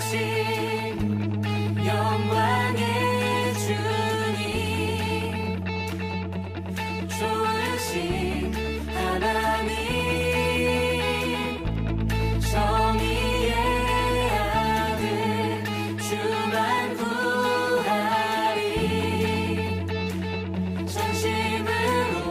영원하신 영광의 주님, 좋으신 하나님, 정의의 아들 주만 구하리. 전심으로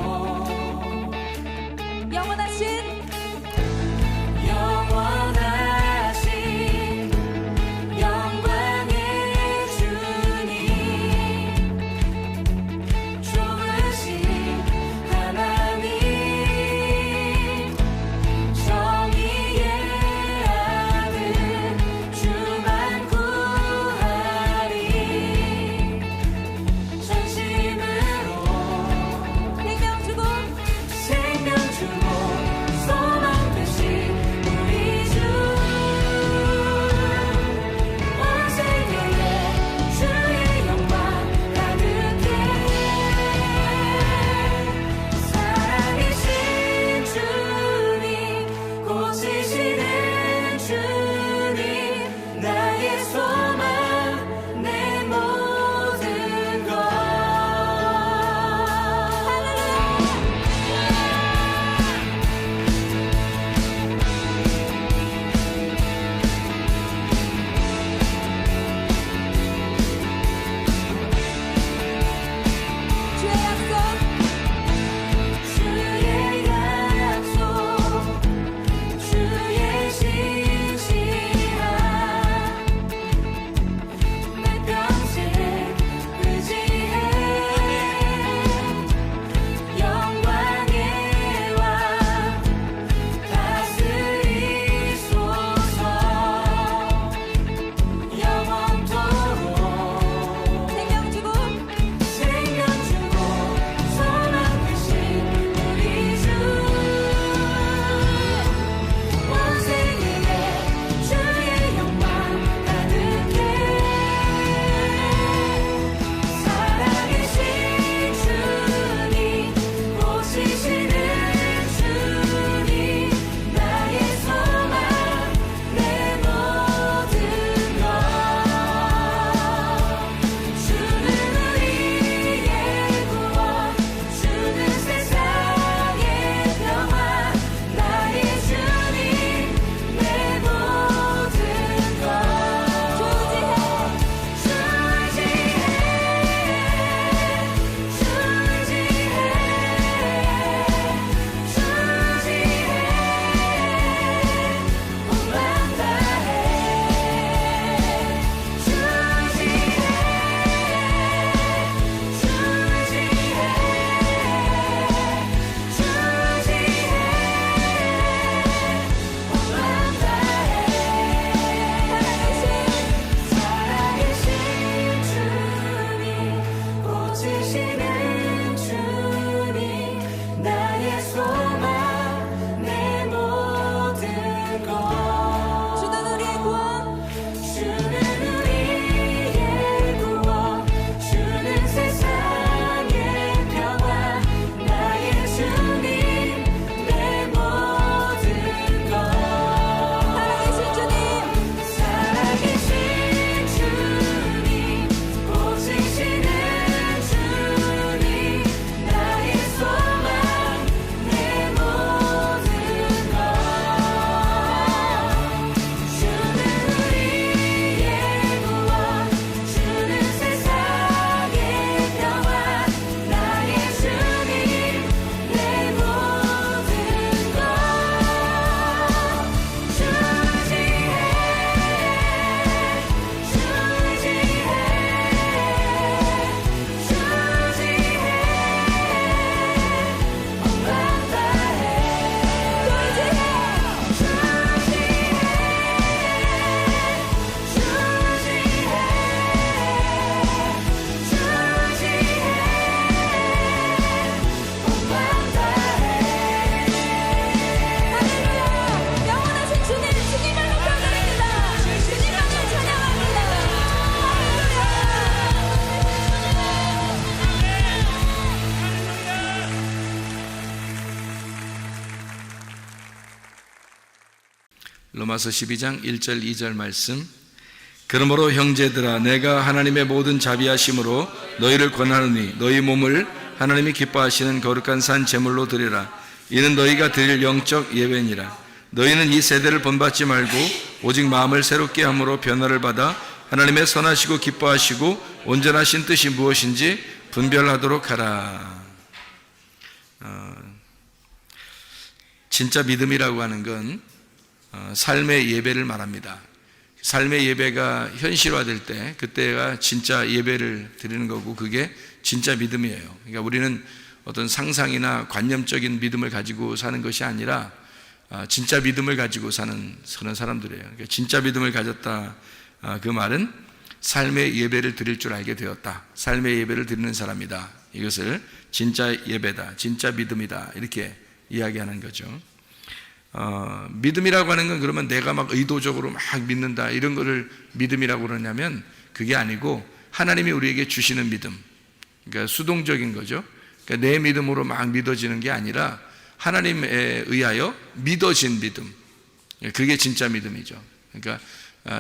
로마서 12장 1절 2절 말씀. 그러므로 형제들아, 내가 하나님의 모든 자비하심으로 너희를 권하노니 너희 몸을 하나님이 기뻐하시는 거룩한 산 제물로 드리라. 이는 너희가 드릴 영적 예배니라. 너희는 이 세대를 본받지 말고 오직 마음을 새롭게 함으로 변화를 받아 하나님의 선하시고 기뻐하시고 온전하신 뜻이 무엇인지 분별하도록 하라. 진짜 믿음이라고 하는 건 삶의 예배를 말합니다. 삶의 예배가 현실화될 때 그때가 진짜 예배를 드리는 거고, 그게 진짜 믿음이에요. 그러니까 우리는 어떤 상상이나 관념적인 믿음을 가지고 사는 것이 아니라 진짜 믿음을 가지고 사는 그런 사람들이에요. 그러니까 진짜 믿음을 가졌다, 그 말은 삶의 예배를 드릴 줄 알게 되었다, 삶의 예배를 드리는 사람이다, 이것을 진짜 예배다, 진짜 믿음이다, 이렇게 이야기하는 거죠. 믿음이라고 하는 건 그러면 내가 막 의도적으로 막 믿는다, 이런 거를 믿음이라고 그러냐면 그게 아니고 하나님이 우리에게 주시는 믿음, 그러니까 수동적인 거죠. 그러니까 내 믿음으로 막 믿어지는 게 아니라 하나님에 의하여 믿어진 믿음, 그게 진짜 믿음이죠. 그러니까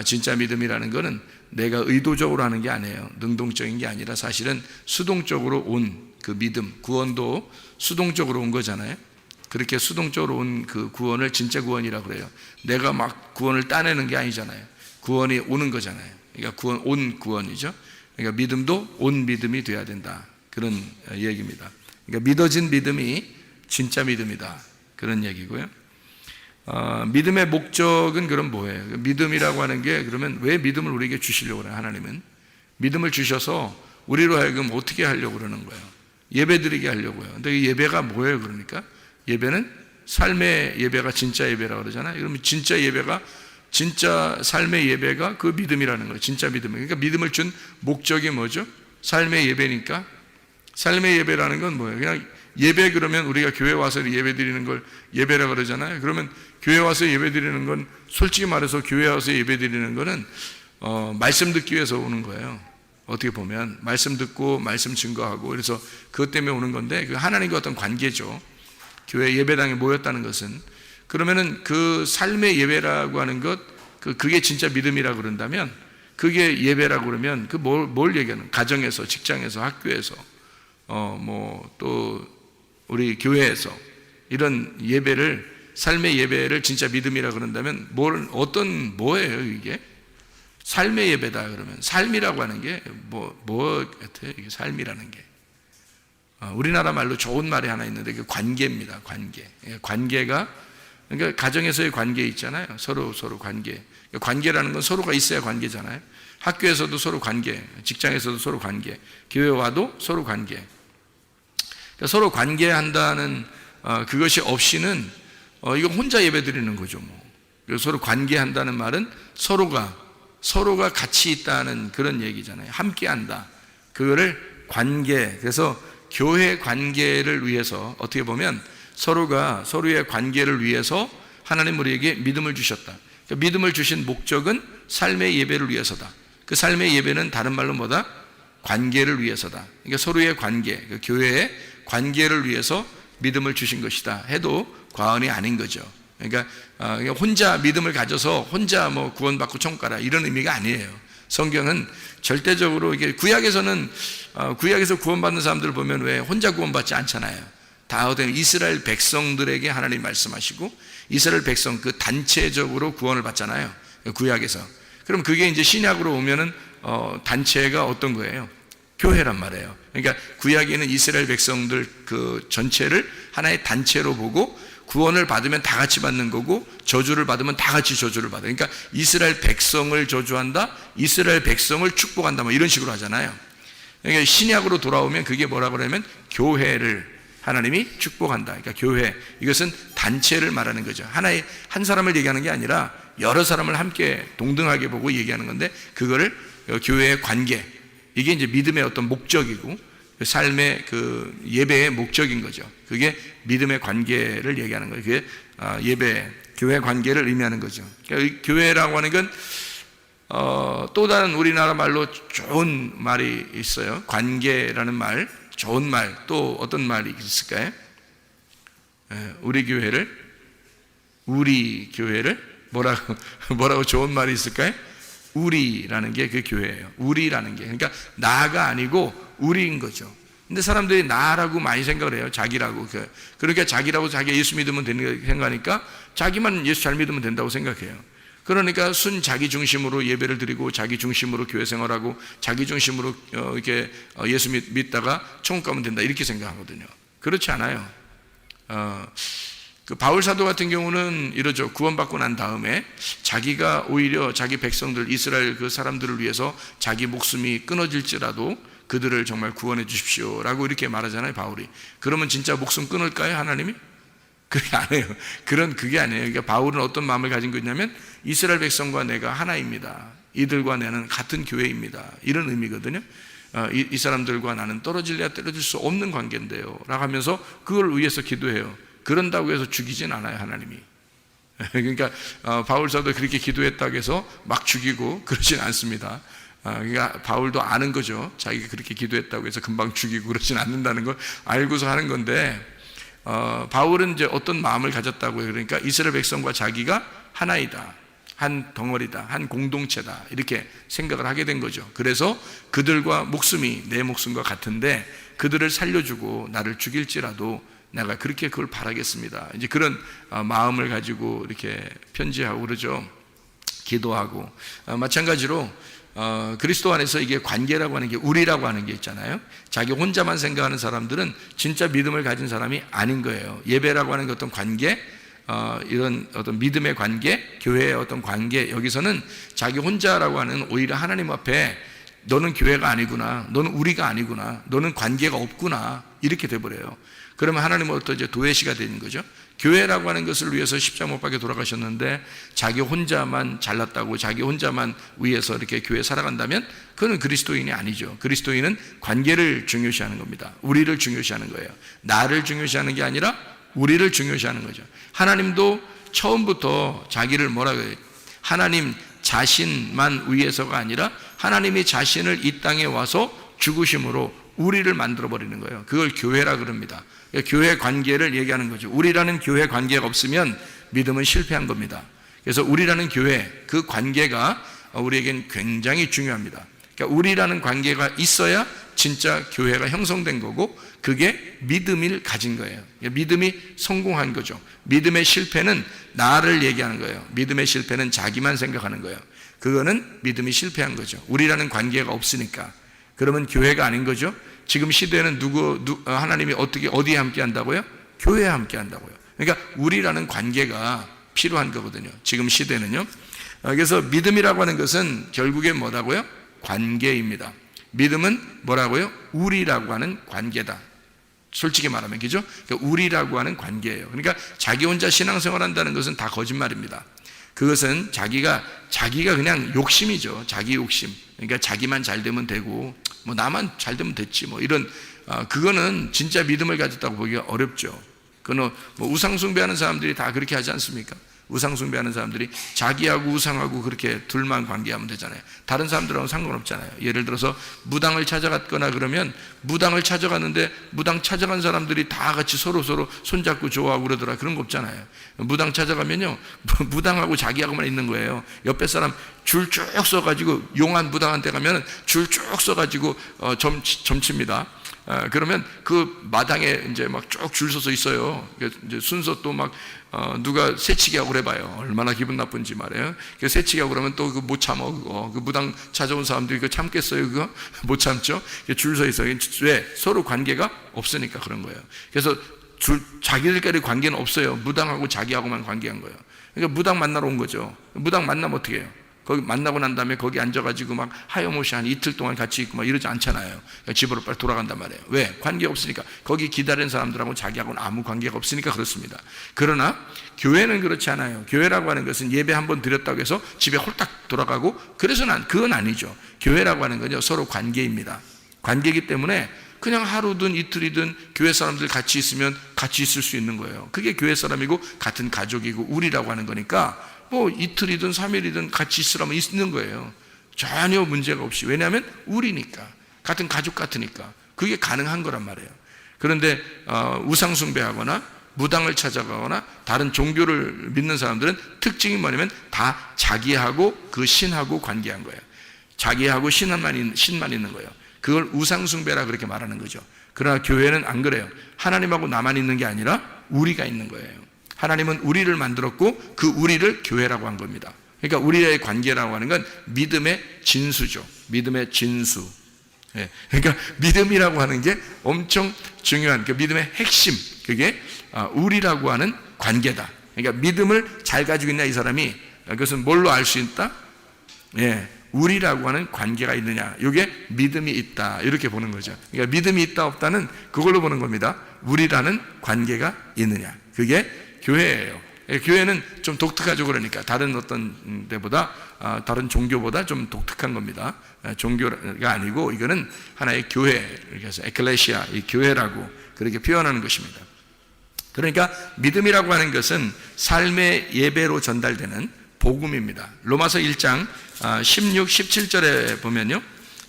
진짜 믿음이라는 거는 내가 의도적으로 하는 게 아니에요. 능동적인 게 아니라 사실은 수동적으로 온 그 믿음, 구원도 수동적으로 온 거잖아요. 그렇게 수동적으로 온 그 구원을 진짜 구원이라고 그래요. 내가 막 구원을 따내는 게 아니잖아요. 구원이 오는 거잖아요. 그러니까 구원, 온 구원이죠. 그러니까 믿음도 온 믿음이 돼야 된다, 그런 얘기입니다. 그러니까 믿어진 믿음이 진짜 믿음이다, 그런 얘기고요. 믿음의 목적은 그럼 뭐예요? 믿음이라고 하는 게 그러면 왜 믿음을 우리에게 주시려고 그래요? 하나님은 믿음을 주셔서 우리로 하여금 어떻게 하려고 그러는 거예요? 예배 드리게 하려고요. 근데 이 예배가 뭐예요? 그러니까 예배는 삶의 예배가 진짜 예배라고 그러잖아요. 그러면 진짜 예배가, 진짜 삶의 예배가 그 믿음이라는 거예요. 진짜 믿음. 그러니까 믿음을 준 목적이 뭐죠? 삶의 예배니까. 삶의 예배라는 건 뭐예요? 그냥 예배, 그러면 우리가 교회 와서 예배 드리는 걸 예배라고 그러잖아요. 그러면 교회 와서 예배 드리는 건, 솔직히 말해서 교회 와서 예배 드리는 거는 말씀 듣기 위해서 오는 거예요. 어떻게 보면 말씀 듣고 말씀 증거하고, 그래서 그것 때문에 오는 건데, 그 하나님과 어떤 관계죠. 교회 예배당에 모였다는 것은, 그러면은 그 삶의 예배라고 하는 것, 그게 진짜 믿음이라고 그런다면, 그게 예배라고 그러면 뭘 얘기하는? 가정에서, 직장에서, 학교에서, 또 우리 교회에서 이런 예배를, 삶의 예배를 진짜 믿음이라고 그런다면 뭐예요 이게? 삶의 예배다 그러면 삶이라고 하는 게 뭐 같아요? 이게 삶이라는 게 우리나라 말로 좋은 말이 하나 있는데 그 관계입니다. 관계가, 그러니까 가정에서의 관계 있잖아요. 서로 관계. 관계라는 건 서로가 있어야 관계잖아요. 학교에서도 서로 관계, 직장에서도 서로 관계, 교회 와도 서로 관계. 그러니까 서로 관계한다는 그것이 없이는 이거 혼자 예배 드리는 거죠. 서로 관계한다는 말은 서로가 같이 있다는 그런 얘기잖아요. 함께한다. 그거를 관계. 그래서 교회 관계를 위해서, 어떻게 보면 서로가 서로의 관계를 위해서 하나님 우리에게 믿음을 주셨다. 그러니까 믿음을 주신 목적은 삶의 예배를 위해서다. 그 삶의 예배는 다른 말로 뭐다? 관계를 위해서다. 그러니까 서로의 관계, 그 교회의 관계를 위해서 믿음을 주신 것이다 해도 과언이 아닌 거죠. 그러니까 혼자 믿음을 가져서 혼자 구원받고 천국 가라, 이런 의미가 아니에요. 성경은 절대적으로, 이게 구약에서 구원받는 사람들을 보면 왜 혼자 구원받지 않잖아요. 다 어떤 이스라엘 백성들에게 하나님 말씀하시고 이스라엘 백성 그 단체적으로 구원을 받잖아요. 구약에서. 그럼 그게 이제 신약으로 오면은 단체가 어떤 거예요? 교회란 말이에요. 그러니까 구약에는 이스라엘 백성들 그 전체를 하나의 단체로 보고 구원을 받으면 다 같이 받는 거고 저주를 받으면 다 같이 저주를 받아요. 그러니까 이스라엘 백성을 저주한다, 이스라엘 백성을 축복한다, 이런 식으로 하잖아요. 그러니까 신약으로 돌아오면 그게 뭐라고 그러면 교회를 하나님이 축복한다. 그러니까 교회, 이것은 단체를 말하는 거죠. 한 사람을 얘기하는 게 아니라 여러 사람을 함께 동등하게 보고 얘기하는 건데, 그거를 교회의 관계, 이게 이제 믿음의 어떤 목적이고 삶의 그 예배의 목적인 거죠. 그게 믿음의 관계를 얘기하는 거예요. 그게 예배, 교회 관계를 의미하는 거죠. 그러니까 교회라고 하는 건 또 다른 우리나라 말로 좋은 말이 있어요. 관계라는 말, 좋은 말, 또 어떤 말이 있을까요? 우리 교회를 뭐라고 좋은 말이 있을까요? 우리라는 게 그 교회예요. 우리라는 게. 그러니까 나가 아니고 우리인 거죠. 근데 사람들이 나라고 많이 생각을 해요. 자기라고. 그러니까 자기라고 자기가 예수 믿으면 되는 거 생각하니까 자기만 예수 잘 믿으면 된다고 생각해요. 그러니까 순 자기 중심으로 예배를 드리고 자기 중심으로 교회 생활하고 자기 중심으로 이렇게 예수 믿다가 천국 가면 된다 이렇게 생각하거든요. 그렇지 않아요. 그 바울 사도 같은 경우는 이러죠. 구원받고 난 다음에 자기가 오히려 자기 백성들 이스라엘 그 사람들을 위해서 자기 목숨이 끊어질지라도 그들을 정말 구원해 주십시오 라고 이렇게 말하잖아요, 바울이. 그러면 진짜 목숨 끊을까요, 하나님이? 그게 아니에요. 그게 아니에요. 그러니까 바울은 어떤 마음을 가진 거냐면 이스라엘 백성과 내가 하나입니다. 이들과 나는 같은 교회입니다. 이런 의미거든요. 이 사람들과 나는 떨어질래야 떨어질 수 없는 관계인데요 라고 하면서 그걸 위해서 기도해요. 그런다고 해서 죽이진 않아요, 하나님이. 그러니까 바울 사도 그렇게 기도했다고 해서 막 죽이고 그러진 않습니다. 그러니까 바울도 아는 거죠. 자기가 그렇게 기도했다고 해서 금방 죽이고 그러진 않는다는 걸 알고서 하는 건데, 바울은 이제 어떤 마음을 가졌다고요. 그러니까 이스라엘 백성과 자기가 하나이다, 한 덩어리다, 한 공동체다 이렇게 생각을 하게 된 거죠. 그래서 그들과 목숨이 내 목숨과 같은데 그들을 살려주고 나를 죽일지라도 내가 그렇게 그걸 바라겠습니다. 이제 그런 마음을 가지고 이렇게 편지하고 그러죠. 기도하고. 마찬가지로 그리스도 안에서 이게 관계라고 하는 게 우리라고 하는 게 있잖아요. 자기 혼자만 생각하는 사람들은 진짜 믿음을 가진 사람이 아닌 거예요. 예배라고 하는 게 어떤 관계, 이런 어떤 믿음의 관계, 교회의 어떤 관계, 여기서는 자기 혼자라고 하는 오히려 하나님 앞에 너는 교회가 아니구나, 너는 우리가 아니구나, 너는 관계가 없구나 이렇게 돼버려요. 그러면 하나님은 또 이제 도외시가 되는 거죠. 교회라고 하는 것을 위해서 십자가 못 박혀 돌아가셨는데 자기 혼자만 잘났다고 자기 혼자만 위해서 이렇게 교회 살아간다면 그는 그리스도인이 아니죠. 그리스도인은 관계를 중요시하는 겁니다. 우리를 중요시하는 거예요. 나를 중요시하는 게 아니라 우리를 중요시하는 거죠. 하나님도 처음부터 자기를 뭐라고 해요? 하나님 자신만 위해서가 아니라 하나님이 자신을 이 땅에 와서 죽으심으로 우리를 만들어 버리는 거예요. 그걸 교회라 그럽니다. 교회 관계를 얘기하는 거죠. 우리라는 교회 관계가 없으면 믿음은 실패한 겁니다. 그래서 우리라는 교회, 그 관계가 우리에겐 굉장히 중요합니다. 그러니까 우리라는 관계가 있어야 진짜 교회가 형성된 거고 그게 믿음을 가진 거예요. 믿음이 성공한 거죠. 믿음의 실패는 나를 얘기하는 거예요. 믿음의 실패는 자기만 생각하는 거예요. 그거는 믿음이 실패한 거죠. 우리라는 관계가 없으니까. 그러면 교회가 아닌 거죠. 지금 시대는 하나님이 어디에 함께 한다고요? 교회에 함께 한다고요. 그러니까 우리라는 관계가 필요한 거거든요. 지금 시대는요. 그래서 믿음이라고 하는 것은 결국에 뭐라고요? 관계입니다. 믿음은 뭐라고요? 우리라고 하는 관계다. 솔직히 말하면 그죠? 그러니까 우리라고 하는 관계예요. 그러니까 자기 혼자 신앙생활 한다는 것은 다 거짓말입니다. 그것은 자기가 그냥 욕심이죠. 자기 욕심. 그러니까 자기만 잘 되면 되고 뭐 나만 잘 되면 됐지 뭐 이런 그거는 진짜 믿음을 가졌다고 보기가 어렵죠. 그거는 뭐 우상 숭배하는 사람들이 다 그렇게 하지 않습니까? 우상 숭배하는 사람들이 자기하고 우상하고 그렇게 둘만 관계하면 되잖아요. 다른 사람들하고는 상관없잖아요. 예를 들어서 무당을 찾아갔거나 그러면 무당을 찾아갔는데 무당 찾아간 사람들이 다 같이 서로 손잡고 좋아하고 그러더라. 그런 거 없잖아요. 무당 찾아가면요 무당하고 자기하고만 있는 거예요. 옆에 사람 줄 쭉 서가지고 용한 무당한테 가면 줄 쭉 서가지고 점칩니다. 그러면 그 마당에 이제 막 쭉 줄 서서 있어요. 이제 순서 또 막 누가 새치기 하고 그래봐요. 얼마나 기분 나쁜지 말이에요. 새치기 하고 그러면 또 그 못 참어 그거. 그 무당 찾아온 사람들이 그거 참겠어요 그거? 못 참죠. 줄 서 있어요. 왜? 서로 관계가 없으니까 그런 거예요. 그래서 자기들끼리 관계는 없어요. 무당하고 자기하고만 관계한 거예요. 그러니까 무당 만나러 온 거죠. 무당 만나면 어떻게 해요? 거기 만나고 난 다음에 거기 앉아가지고 막 하염없이 한 이틀 동안 같이 있고 막 이러지 않잖아요. 그러니까 집으로 빨리 돌아간단 말이에요. 왜? 관계가 없으니까. 거기 기다리는 사람들하고 자기하고는 아무 관계가 없으니까 그렇습니다. 그러나 교회는 그렇지 않아요. 교회라고 하는 것은 예배 한번 드렸다고 해서 집에 홀딱 돌아가고 그래서는 그건 아니죠. 교회라고 하는 건요 서로 관계입니다. 관계이기 때문에 그냥 하루든 이틀이든 교회 사람들 같이 있으면 같이 있을 수 있는 거예요. 그게 교회 사람이고 같은 가족이고 우리라고 하는 거니까 뭐 이틀이든 3일이든 같이 있으라면 있는 거예요. 전혀 문제가 없이. 왜냐하면 우리니까. 같은 가족 같으니까. 그게 가능한 거란 말이에요. 그런데 우상 숭배하거나 무당을 찾아가거나 다른 종교를 믿는 사람들은 특징이 뭐냐면 다 자기하고 그 신하고 관계한 거예요. 자기하고 신만 있는 거예요. 그걸 우상숭배라 그렇게 말하는 거죠. 그러나 교회는 안 그래요. 하나님하고 나만 있는 게 아니라 우리가 있는 거예요. 하나님은 우리를 만들었고 그 우리를 교회라고 한 겁니다. 그러니까 우리의 관계라고 하는 건 믿음의 진수죠. 믿음의 진수. 예. 그러니까 믿음이라고 하는 게 엄청 중요한 그 믿음의 핵심, 그게 우리라고 하는 관계다. 그러니까 믿음을 잘 가지고 있냐 이 사람이, 그것은 뭘로 알 수 있다? 예. 우리라고 하는 관계가 있느냐, 이게 믿음이 있다, 이렇게 보는 거죠. 그러니까 믿음이 있다 없다는 그걸로 보는 겁니다. 우리라는 관계가 있느냐, 그게 교회예요. 교회는 좀 독특하죠. 그러니까 다른 어떤 데보다, 다른 종교보다 좀 독특한 겁니다. 종교가 아니고 이거는 하나의 교회, 그래서 에클레시아, 이 교회라고 그렇게 표현하는 것입니다. 그러니까 믿음이라고 하는 것은 삶의 예배로 전달되는 복음입니다. 로마서 1장 16, 17절에 보면요,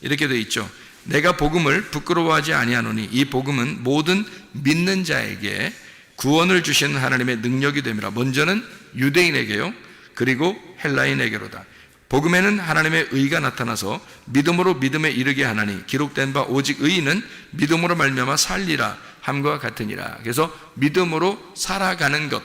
이렇게 되어 있죠. 내가 복음을 부끄러워하지 아니하노니 이 복음은 모든 믿는 자에게 구원을 주시는 하나님의 능력이 됨이라. 먼저는 유대인에게요, 그리고 헬라인에게로다. 복음에는 하나님의 의가 나타나서 믿음으로 믿음에 이르게 하나니 기록된 바 오직 의인은 믿음으로 말미암아 살리라 함과 같으니라. 그래서 믿음으로 살아가는 것,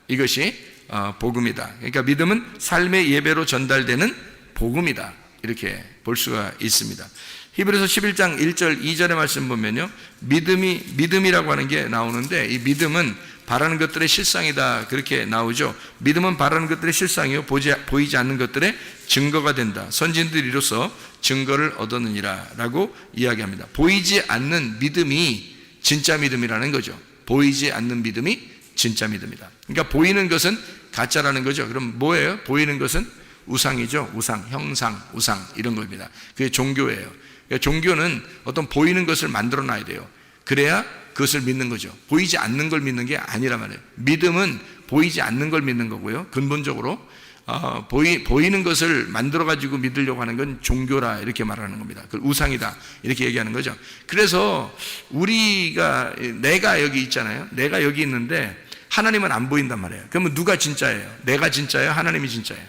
이것이 복음이다. 그러니까 믿음은 삶의 예배로 전달되는 복음이다, 이렇게 볼 수가 있습니다. 히브리서 11장 1절 2절의 말씀 보면요, 믿음이라고 하는 게 나오는데, 이 믿음은 바라는 것들의 실상이다, 그렇게 나오죠. 믿음은 바라는 것들의 실상이요 보이지 않는 것들의 증거가 된다. 선진들이 이로써 증거를 얻었느니라 라고 이야기합니다. 보이지 않는 믿음이 진짜 믿음이라는 거죠. 보이지 않는 믿음이 진짜 믿음이다. 그러니까 보이는 것은 가짜라는 거죠. 그럼 뭐예요? 보이는 것은 우상이죠. 우상, 형상, 우상, 이런 겁니다. 그게 종교예요. 그러니까 종교는 어떤 보이는 것을 만들어 놔야 돼요. 그래야 그것을 믿는 거죠. 보이지 않는 걸 믿는 게 아니란 말이에요. 믿음은 보이지 않는 걸 믿는 거고요. 근본적으로 보이는 것을 만들어 가지고 믿으려고 하는 건 종교라, 이렇게 말하는 겁니다. 그 우상이다, 이렇게 얘기하는 거죠. 그래서 내가 여기 있잖아요. 내가 여기 있는데 하나님은 안 보인단 말이에요. 그러면 누가 진짜예요? 내가 진짜예요? 하나님이 진짜예요?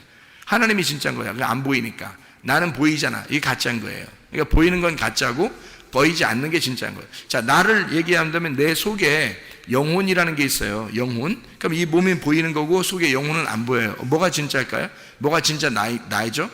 하나님이 진짜인 거야. 안 보이니까. 나는 보이잖아. 이게 가짜인 거예요. 그러니까 보이는 건 가짜고 보이지 않는 게 진짜인 거예요. 자, 나를 얘기한다면 내 속에 영혼이라는 게 있어요. 영혼. 그럼 이 몸이 보이는 거고 속에 영혼은 안 보여요. 뭐가 진짜일까요? 뭐가 진짜 나이죠?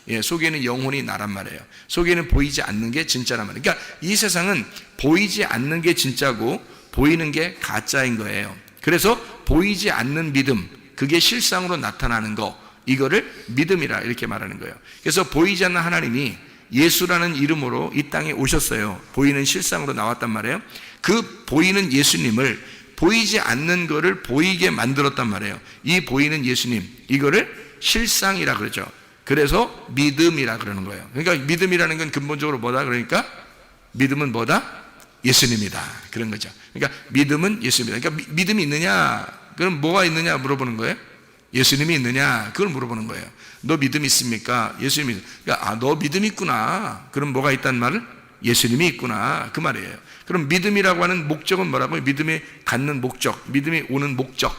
예, 속에는 영혼이 나란 말이에요. 속에는 보이지 않는 게 진짜란 말이에요. 그러니까 이 세상은 보이지 않는 게 진짜고 보이는 게 가짜인 거예요. 그래서 보이지 않는 믿음, 그게 실상으로 나타나는 거, 이거를 믿음이라 이렇게 말하는 거예요. 그래서 보이지 않는 하나님이 예수라는 이름으로 이 땅에 오셨어요. 보이는 실상으로 나왔단 말이에요. 그 보이는 예수님을 보이지 않는 거를 보이게 만들었단 말이에요. 이 보이는 예수님, 이거를 실상이라 그러죠. 그래서 믿음이라 그러는 거예요. 그러니까 믿음이라는 건 근본적으로 뭐다? 그러니까 믿음은 뭐다? 예수님이다, 그런 거죠. 그러니까 믿음은 예수님이다. 그러니까 믿음이 있느냐? 그럼 뭐가 있느냐 물어보는 거예요. 예수님이 있느냐? 그걸 물어보는 거예요. 너 믿음 있습니까? 예수님이. 그러니까 너 믿음 있구나. 그럼 뭐가 있다는 말을? 예수님이 있구나, 그 말이에요. 그럼 믿음이라고 하는 목적은 뭐라고요? 믿음이 갖는 목적, 믿음이 오는 목적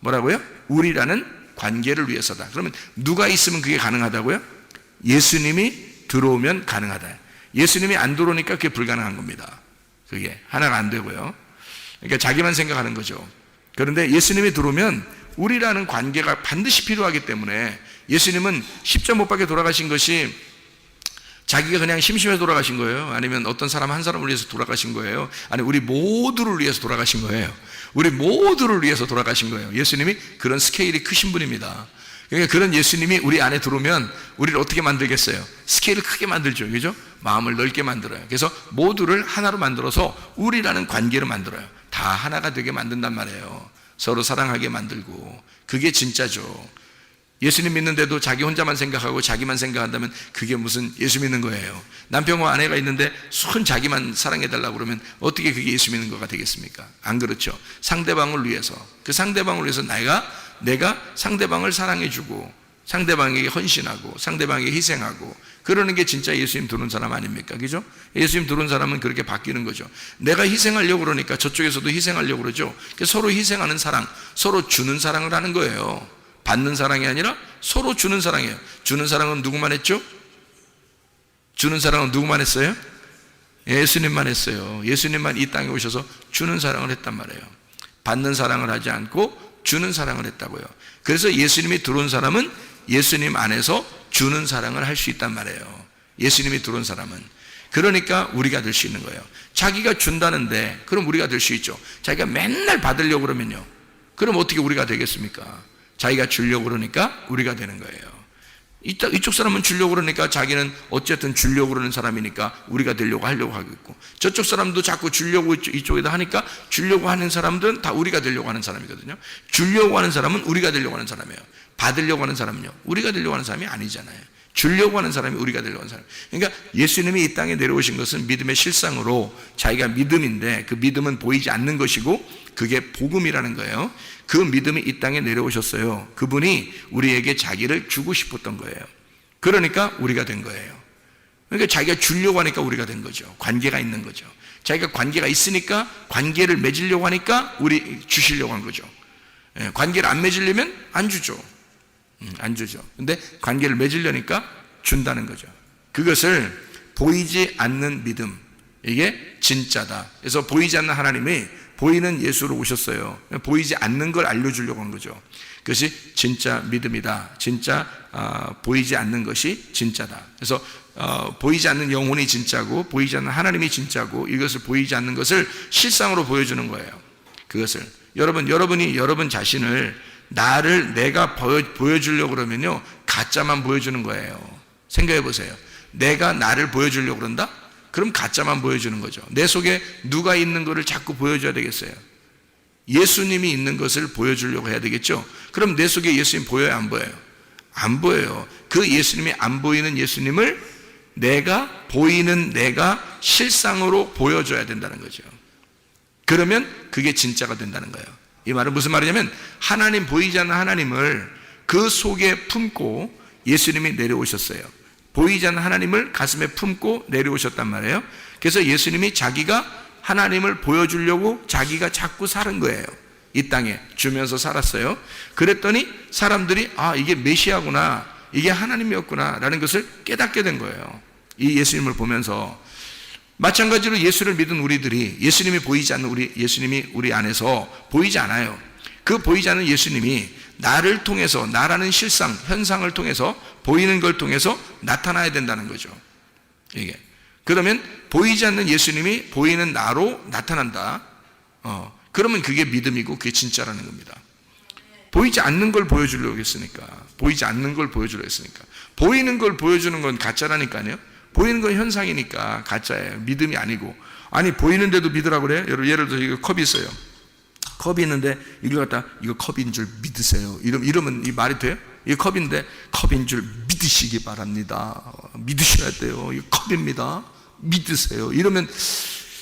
뭐라고요? 우리라는 관계를 위해서다. 그러면 누가 있으면 그게 가능하다고요? 예수님이 들어오면 가능하다. 예수님이 안 들어오니까 그게 불가능한 겁니다. 그게 하나가 안 되고요. 그러니까 자기만 생각하는 거죠. 그런데 예수님이 들어오면 우리라는 관계가 반드시 필요하기 때문에, 예수님은 십자 못 박혀 돌아가신 것이 자기가 그냥 심심해서 돌아가신 거예요? 아니면 어떤 사람 한 사람을 위해서 돌아가신 거예요? 아니, 우리 모두를 위해서 돌아가신 거예요. 우리 모두를 위해서 돌아가신 거예요. 예수님이 그런 스케일이 크신 분입니다. 그러니까 그런 예수님이 우리 안에 들어오면 우리를 어떻게 만들겠어요? 스케일을 크게 만들죠. 그죠? 마음을 넓게 만들어요. 그래서 모두를 하나로 만들어서 우리라는 관계를 만들어요. 다 하나가 되게 만든단 말이에요. 서로 사랑하게 만들고. 그게 진짜죠. 예수님 믿는데도 자기 혼자만 생각하고 자기만 생각한다면 그게 무슨 예수 믿는 거예요. 남편과 아내가 있는데 순 자기만 사랑해달라고 그러면 어떻게 그게 예수 믿는 거가 되겠습니까? 안 그렇죠. 상대방을 위해서, 그 상대방을 위해서 내가 상대방을 사랑해주고, 상대방에게 헌신하고 상대방에게 희생하고 그러는 게 진짜 예수님 들어온 사람 아닙니까? 그죠? 예수님 들어온 사람은 그렇게 바뀌는 거죠. 내가 희생하려고 그러니까 저쪽에서도 희생하려고 그러죠. 서로 희생하는 사랑, 서로 주는 사랑을 하는 거예요. 받는 사랑이 아니라 서로 주는 사랑이에요. 주는 사랑은 누구만 했죠? 주는 사랑은 누구만 했어요? 예수님만 했어요. 예수님만 이 땅에 오셔서 주는 사랑을 했단 말이에요. 받는 사랑을 하지 않고 주는 사랑을 했다고요. 그래서 예수님이 들어온 사람은 예수님 안에서 주는 사랑을 할 수 있단 말이에요. 예수님이 들어온 사람은. 그러니까 우리가 될 수 있는 거예요. 자기가 준다는데 그럼 우리가 될 수 있죠. 자기가 맨날 받으려고 그러면요, 그럼 어떻게 우리가 되겠습니까? 자기가 주려고 그러니까 우리가 되는 거예요. 이쪽 사람은 주려고 그러니까 자기는 어쨌든 주려고 그러는 사람이니까 우리가 되려고 하려고 하겠고, 저쪽 사람도 자꾸 주려고 이쪽에다 하니까 주려고 하는 사람들은 다 우리가 되려고 하는 사람이거든요. 주려고 하는 사람은 우리가 되려고 하는 사람이에요. 받으려고 하는 사람은요, 우리가 되려고 하는 사람이 아니잖아요. 주려고 하는 사람이 우리가 되려고 하는 사람. 그러니까 예수님이 이 땅에 내려오신 것은 믿음의 실상으로, 자기가 믿음인데 그 믿음은 보이지 않는 것이고 그게 복음이라는 거예요. 그 믿음이 이 땅에 내려오셨어요. 그분이 우리에게 자기를 주고 싶었던 거예요. 그러니까 우리가 된 거예요. 그러니까 자기가 주려고 하니까 우리가 된 거죠. 관계가 있는 거죠. 자기가 관계가 있으니까, 관계를 맺으려고 하니까 우리 주시려고 한 거죠. 관계를 안 맺으려면 안 주죠. 안 주죠. 근데 관계를 맺으려니까 준다는 거죠. 그것을 보이지 않는 믿음, 이게 진짜다. 그래서 보이지 않는 하나님이 보이는 예수로 오셨어요. 보이지 않는 걸 알려주려고 한 거죠. 그것이 진짜 믿음이다. 진짜 보이지 않는 것이 진짜다. 그래서 보이지 않는 영혼이 진짜고 보이지 않는 하나님이 진짜고, 이것을 보이지 않는 것을 실상으로 보여주는 거예요. 그것을 여러분이 여러분 자신을, 나를 내가 보여주려고 그러면요, 가짜만 보여주는 거예요. 생각해 보세요. 내가 나를 보여주려고 그런다? 그럼 가짜만 보여주는 거죠. 내 속에 누가 있는 것을 자꾸 보여줘야 되겠어요? 예수님이 있는 것을 보여주려고 해야 되겠죠. 그럼 내 속에 예수님 보여요, 안 보여요? 안 보여요. 그 예수님이 안 보이는 예수님을 내가, 보이는 내가 실상으로 보여줘야 된다는 거죠. 그러면 그게 진짜가 된다는 거예요. 이 말은 무슨 말이냐면, 하나님, 보이지 않는 하나님을 그 속에 품고 예수님이 내려오셨어요. 보이지 않는 하나님을 가슴에 품고 내려오셨단 말이에요. 그래서 예수님이 자기가 하나님을 보여주려고 자기가 자꾸 사는 거예요. 이 땅에 주면서 살았어요. 그랬더니 사람들이 이게 메시아구나, 이게 하나님이었구나 라는 것을 깨닫게 된 거예요. 이 예수님을 보면서. 마찬가지로 예수를 믿은 우리들이, 예수님이 보이지 않는 예수님이 우리 안에서 보이지 않아요. 그 보이지 않는 예수님이 나를 통해서, 나라는 실상, 현상을 통해서, 보이는 걸 통해서 나타나야 된다는 거죠. 이게. 그러면 보이지 않는 예수님이 보이는 나로 나타난다. 그러면 그게 믿음이고 그게 진짜라는 겁니다. 보이지 않는 걸 보여주려고 했으니까. 보이지 않는 걸 보여주려고 했으니까. 보이는 걸 보여주는 건 가짜라니까요. 보이는 건 현상이니까 가짜예요. 믿음이 아니고. 아니, 보이는데도 믿으라고 그래? 예를 들어서 이거 컵이 있어요. 컵이 있는데 이걸 갖다 이거 컵인 줄 믿으세요. 이러면 이 말이 돼요? 이 컵인데 컵인 줄 믿으시기 바랍니다. 믿으셔야 돼요. 이 컵입니다. 믿으세요. 이러면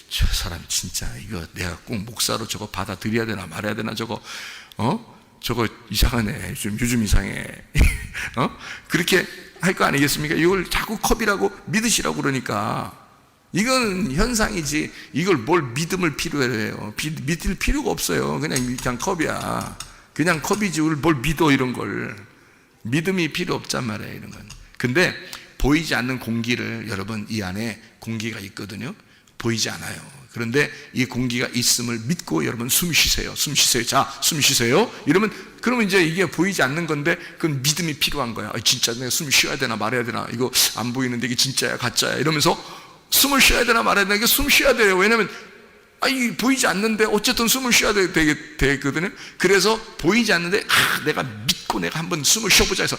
저 사람 진짜 이거 내가 꼭 목사로 저거 받아들여야 되나 말아야 되나, 저거 이상하네. 요즘 이상해. 그렇게 할 거 아니겠습니까? 이걸 자꾸 컵이라고 믿으시라고 그러니까 이건 현상이지, 이걸 뭘 믿음을 필요로 해요. 믿을 필요가 없어요. 그냥 컵이야. 그냥 컵이지 뭘 믿어, 이런 걸. 믿음이 필요 없단 말이에요, 이런 건. 근데 보이지 않는 공기를, 여러분, 이 안에 공기가 있거든요. 보이지 않아요. 그런데 이 공기가 있음을 믿고 여러분 숨 쉬세요. 숨 쉬세요. 자, 숨 쉬세요. 그러면 이제 이게 보이지 않는 건데 그건 믿음이 필요한 거야. 진짜 내가 숨 쉬어야 되나 말아야 되나, 이거 안 보이는데 이게 진짜야 가짜야, 이러면서 숨을 쉬어야 되나 말아야 되나, 이게 숨 쉬어야 돼요. 왜냐면 이게 보이지 않는데 어쨌든 숨을 쉬어야 되거든요. 그래서 보이지 않는데 내가 믿고 내가 한번 숨을 쉬어보자 해서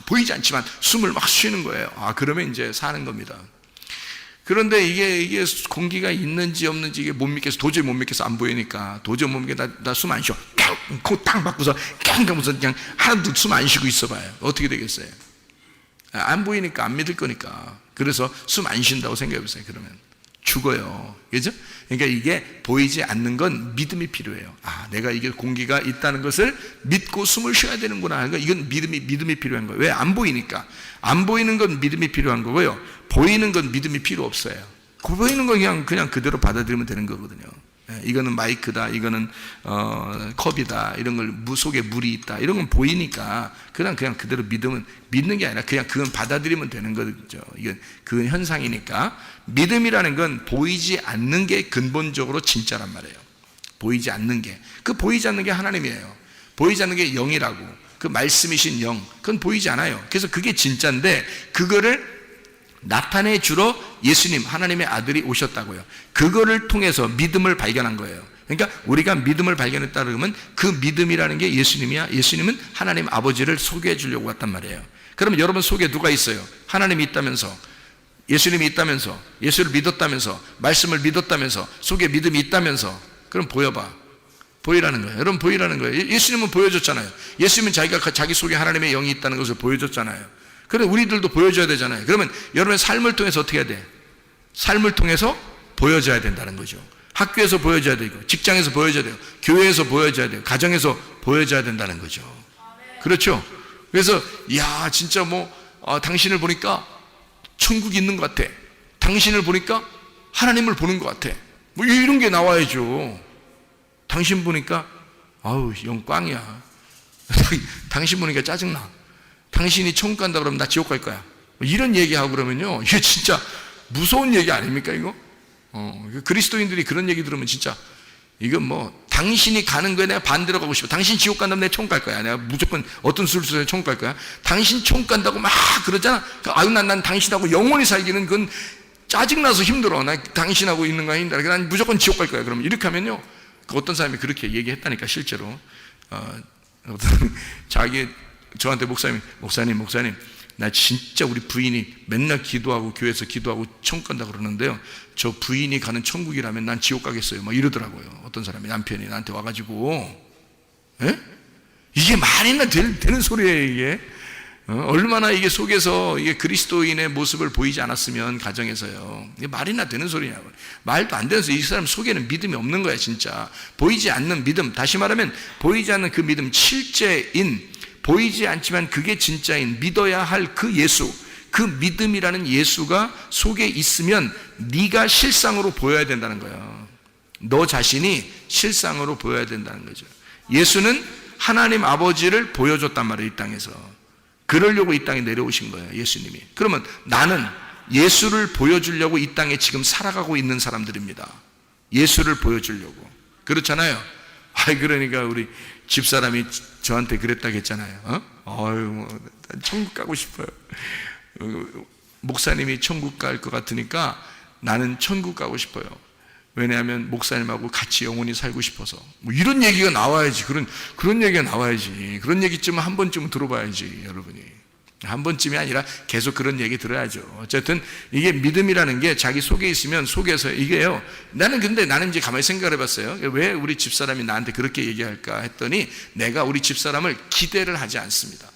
보이지 않지만 숨을 막 쉬는 거예요. 그러면 이제 사는 겁니다. 그런데 이게 공기가 있는지 없는지 이게 못 믿겠어. 도저히 못 믿겠어. 안 보이니까. 도저히 못 믿겠어. 나 숨 안 쉬어. 코 땅 받고서 깡 하면서 그냥 하나도 숨 안 쉬고 있어봐요. 어떻게 되겠어요? 안 보이니까 안 믿을 거니까. 그래서 숨 안 쉰다고 생각해 보세요. 그러면 죽어요. 그죠? 그러니까 이게 보이지 않는 건 믿음이 필요해요. 아, 내가 이게 공기가 있다는 것을 믿고 숨을 쉬어야 되는구나. 그러니까 이건 믿음이 필요한 거예요. 왜? 안 보이니까. 안 보이는 건 믿음이 필요한 거고요. 보이는 건 믿음이 필요 없어요. 보이는 건 그냥 그대로 받아들이면 되는 거거든요. 이거는 마이크다, 이거는 컵이다, 이런 걸 속에 물이 있다, 이런 건 보이니까 그냥 그대로 믿는 게 아니라 그냥 그건 받아들이면 되는 거죠. 이건 그 현상이니까. 믿음이라는 건 보이지 않는 게 근본적으로 진짜란 말이에요. 보이지 않는 게, 그 보이지 않는 게 하나님이에요. 보이지 않는 게 영이라고, 그 말씀이신 영, 그건 보이지 않아요. 그래서 그게 진짜인데 그거를 나타내 주러 예수님, 하나님의 아들이 오셨다고요. 그거를 통해서 믿음을 발견한 거예요. 그러니까 우리가 믿음을 발견했다 그러면 그 믿음이라는 게 예수님이야. 예수님은 하나님 아버지를 소개해 주려고 왔단 말이에요. 그러면 여러분 속에 누가 있어요? 하나님이 있다면서, 예수님이 있다면서, 예수를 믿었다면서, 말씀을 믿었다면서, 속에 믿음이 있다면서. 그럼 보여봐. 보이라는 거예요. 여러분 보이라는 거예요. 예수님은 보여줬잖아요. 예수님은 자기 속에 하나님의 영이 있다는 것을 보여줬잖아요. 그래, 우리들도 보여줘야 되잖아요. 그러면 여러분의 삶을 통해서 어떻게 해야 돼? 삶을 통해서 보여줘야 된다는 거죠. 학교에서 보여줘야 되고, 직장에서 보여줘야 되고, 교회에서 보여줘야 되고, 가정에서 보여줘야 된다는 거죠. 그렇죠? 그래서 야, 진짜 당신을 보니까 천국이 있는 것 같아. 당신을 보니까 하나님을 보는 것 같아. 이런 게 나와야죠. 당신 보니까 아우 영 꽝이야. 당신 보니까 짜증나. 당신이 천국 간다 그러면 나 지옥 갈 거야. 이런 얘기하고 그러면요, 이게 진짜 무서운 얘기 아닙니까 이거? 그리스도인들이 그런 얘기 들으면 진짜 이건 당신이 가는 거에 내가 반대로 가고 싶어. 당신 지옥 간다면 내가 천국 갈 거야. 내가 무조건 어떤 수를 써서 천국 갈 거야. 당신 천국 간다고 막 그러잖아. 아유 난 당신하고 영원히 살기는 그건 짜증나서 힘들어. 나 당신하고 있는 거야 힘들어. 난 무조건 지옥 갈 거야. 그러면 이렇게 하면요, 어떤 사람이 그렇게 얘기했다니까 실제로. 저한테 목사님, 나 진짜 우리 부인이 맨날 기도하고 교회에서 기도하고 천국 간다 그러는데요, 저 부인이 가는 천국이라면 난 지옥 가겠어요. 막 이러더라고요. 어떤 사람이, 남편이 나한테 와가지고, 이게 말이나 되는 소리예요, 이게. 얼마나 이게 속에서 이게 그리스도인의 모습을 보이지 않았으면 가정에서요, 이게 말이나 되는 소리냐고. 말도 안 되면서 이 사람 속에는 믿음이 없는 거야 진짜. 보이지 않는 믿음, 다시 말하면 보이지 않는 그 믿음, 실제인, 보이지 않지만 그게 진짜인, 믿어야 할 그 예수, 그 믿음이라는 예수가 속에 있으면 네가 실상으로 보여야 된다는 거예요. 너 자신이 실상으로 보여야 된다는 거죠. 예수는 하나님 아버지를 보여줬단 말이에요, 이 땅에서. 그러려고 이 땅에 내려오신 거예요, 예수님이. 그러면 나는 예수를 보여주려고 이 땅에 지금 살아가고 있는 사람들입니다. 예수를 보여주려고. 그렇잖아요. 그러니까 우리 집사람이 저한테 그랬다고 했잖아요. 난 천국 가고 싶어요. 목사님이 천국 갈 것 같으니까 나는 천국 가고 싶어요. 왜냐하면 목사님하고 같이 영원히 살고 싶어서. 이런 얘기가 나와야지. 그런 얘기가 나와야지. 그런 얘기쯤은 한 번쯤은 들어봐야지, 여러분이. 한 번쯤이 아니라 계속 그런 얘기 들어야죠. 어쨌든 이게 믿음이라는 게 자기 속에 있으면 속에서 이게요. 나는 이제 가만히 생각을 해봤어요. 왜 우리 집사람이 나한테 그렇게 얘기할까 했더니, 내가 우리 집사람을 기대를 하지 않습니다.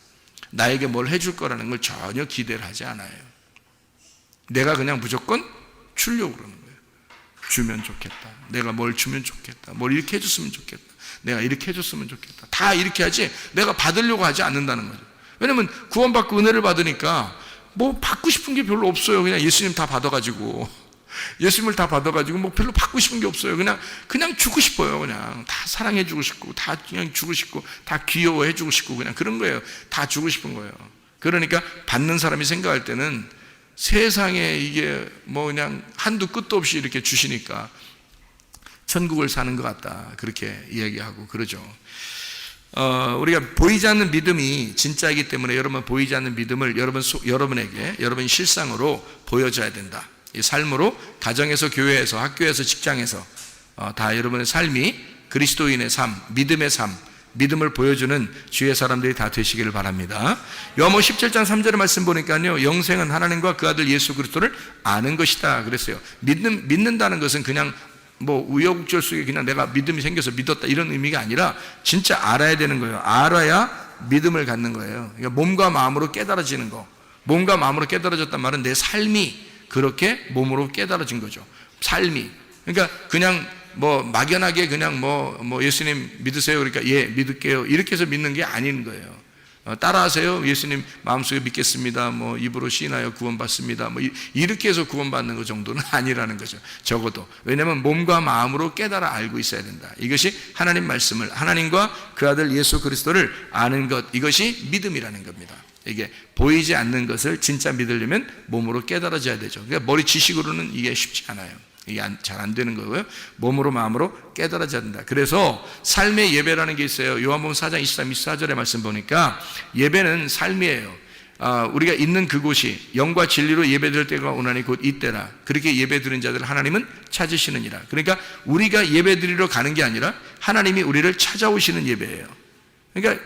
나에게 뭘 해줄 거라는 걸 전혀 기대를 하지 않아요. 내가 그냥 무조건 주려고 그러는 거예요. 주면 좋겠다. 내가 뭘 주면 좋겠다. 뭘 이렇게 해줬으면 좋겠다. 내가 이렇게 해줬으면 좋겠다. 다 이렇게 하지 내가 받으려고 하지 않는다는 거죠. 왜냐면 구원받고 은혜를 받으니까 받고 싶은 게 별로 없어요. 그냥 예수님 다 받아가지고, 예수님을 다 받아가지고 별로 받고 싶은 게 없어요. 그냥 주고 싶어요. 그냥 다 사랑해주고 싶고, 다 그냥 주고 싶고, 다 귀여워해주고 싶고, 그냥 그런 거예요. 다 주고 싶은 거예요. 그러니까 받는 사람이 생각할 때는 세상에 이게 그냥 한두 끝도 없이 이렇게 주시니까 천국을 사는 것 같다, 그렇게 이야기하고 그러죠. 우리가 보이지 않는 믿음이 진짜이기 때문에 여러분 보이지 않는 믿음을 여러분에게 여러분 실상으로 보여줘야 된다. 이 삶으로, 가정에서, 교회에서, 학교에서, 직장에서 다 여러분의 삶이 그리스도인의 삶, 믿음의 삶, 믿음을 보여주는 주의 사람들이 다 되시기를 바랍니다. 요한복음 17장 3절의 말씀 보니까요, 영생은 하나님과 그 아들 예수 그리스도를 아는 것이다 그랬어요. 믿는다는 것은 그냥 우여곡절 속에 그냥 내가 믿음이 생겨서 믿었다 이런 의미가 아니라 진짜 알아야 되는 거예요. 알아야 믿음을 갖는 거예요. 그러니까 몸과 마음으로 깨달아지는 거. 몸과 마음으로 깨달아졌단 말은 내 삶이 그렇게 몸으로 깨달아진 거죠. 삶이. 그러니까 그냥 뭐 막연하게 그냥 뭐 예수님 믿으세요. 그러니까 예, 믿을게요. 이렇게 해서 믿는 게 아닌 거예요. 따라하세요. 예수님 마음속에 믿겠습니다. 뭐 입으로 시인하여 구원받습니다. 뭐 이렇게 해서 구원받는 것 정도는 아니라는 거죠. 적어도. 왜냐하면 몸과 마음으로 깨달아 알고 있어야 된다. 이것이 하나님 말씀을, 하나님과 그 아들 예수 그리스도를 아는 것, 이것이 믿음이라는 겁니다. 이게 보이지 않는 것을 진짜 믿으려면 몸으로 깨달아져야 되죠. 그러니까 머리 지식으로는 이게 쉽지 않아요. 이게 잘 안 되는 거고요. 몸으로 마음으로 깨달아져야 된다. 그래서 삶의 예배라는 게 있어요. 요한복음 4장 23, 24절의 말씀 보니까 예배는 삶이에요. 우리가 있는 그곳이 영과 진리로 예배드릴 때가 오나니 곧 이때라. 그렇게 예배드린 자들을 하나님은 찾으시느니라. 그러니까 우리가 예배드리러 가는 게 아니라 하나님이 우리를 찾아오시는 예배예요. 그러니까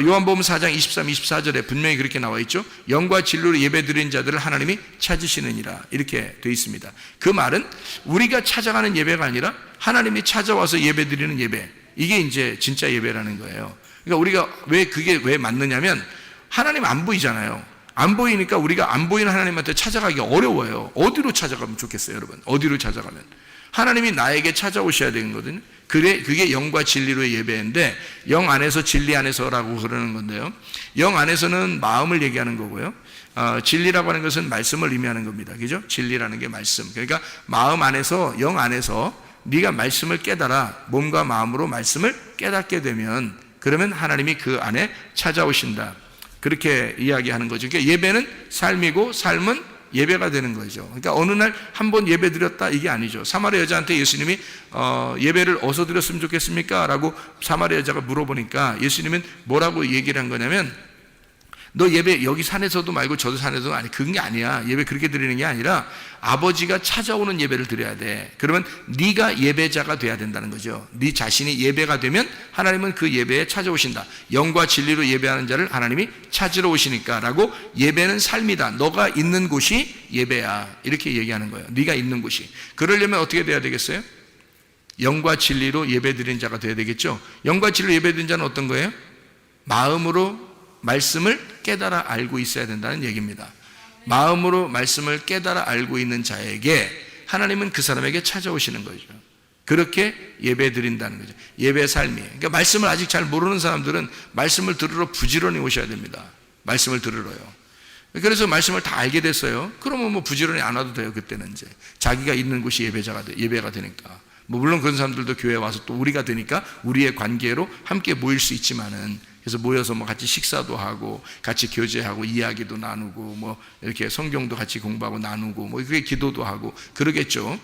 요한복음 4장 23, 24절에 분명히 그렇게 나와 있죠. 영과 진리로 예배드린 자들을 하나님이 찾으시느니라. 이렇게 되어 있습니다. 그 말은 우리가 찾아가는 예배가 아니라 하나님이 찾아와서 예배드리는 예배, 이게 이제 진짜 예배라는 거예요. 그러니까 우리가 그게 왜 맞느냐면 하나님 안 보이잖아요. 안 보이니까 우리가 안 보이는 하나님한테 찾아가기 어려워요. 어디로 찾아가면 좋겠어요, 여러분? 어디로 찾아가면? 하나님이 나에게 찾아오셔야 되는 거거든요. 그게 영과 진리로의 예배인데, 영 안에서 진리 안에서라고 그러는 건데요. 영 안에서는 마음을 얘기하는 거고요. 진리라고 하는 것은 말씀을 의미하는 겁니다. 그죠? 진리라는 게 말씀. 그러니까 마음 안에서, 영 안에서 네가 말씀을 깨달아 몸과 마음으로 말씀을 깨닫게 되면, 그러면 하나님이 그 안에 찾아오신다. 그렇게 이야기하는 거죠. 그러니까 예배는 삶이고 삶은 예배가 되는 거죠. 그러니까 어느 날 한 번 예배 드렸다, 이게 아니죠. 사마리아 여자한테 예수님이 예배를 어디서 드렸으면 좋겠습니까? 라고 사마리아 여자가 물어보니까 예수님은 뭐라고 얘기를 한 거냐면, 너 예배 여기 산에서도 말고 저도 산에서도 아니, 그런 게 아니야. 예배 그렇게 드리는 게 아니라 아버지가 찾아오는 예배를 드려야 돼. 그러면 네가 예배자가 돼야 된다는 거죠. 네 자신이 예배가 되면 하나님은 그 예배에 찾아오신다. 영과 진리로 예배하는 자를 하나님이 찾으러 오시니까 라고, 예배는 삶이다. 너가 있는 곳이 예배야. 이렇게 얘기하는 거예요. 네가 있는 곳이. 그러려면 어떻게 돼야 되겠어요? 영과 진리로 예배드린 자가 돼야 되겠죠. 영과 진리로 예배드린 자는 어떤 거예요? 마음으로 말씀을 깨달아 알고 있어야 된다는 얘기입니다. 마음으로 말씀을 깨달아 알고 있는 자에게 하나님은 그 사람에게 찾아오시는 거죠. 그렇게 예배 드린다는 거죠. 예배 삶이에요. 그러니까 말씀을 아직 잘 모르는 사람들은 말씀을 들으러 부지런히 오셔야 됩니다. 말씀을 들으러요. 그래서 말씀을 다 알게 됐어요. 그러면 뭐 부지런히 안 와도 돼요. 그때는 이제 자기가 있는 곳이 예배가 되니까. 뭐 물론 그런 사람들도 교회에 와서 또 우리가 되니까 우리의 관계로 함께 모일 수 있지만은, 그래서 모여서 뭐 같이 식사도 하고 같이 교제하고 이야기도 나누고 뭐 이렇게 성경도 같이 공부하고 나누고 뭐 그게 기도도 하고 그러겠죠.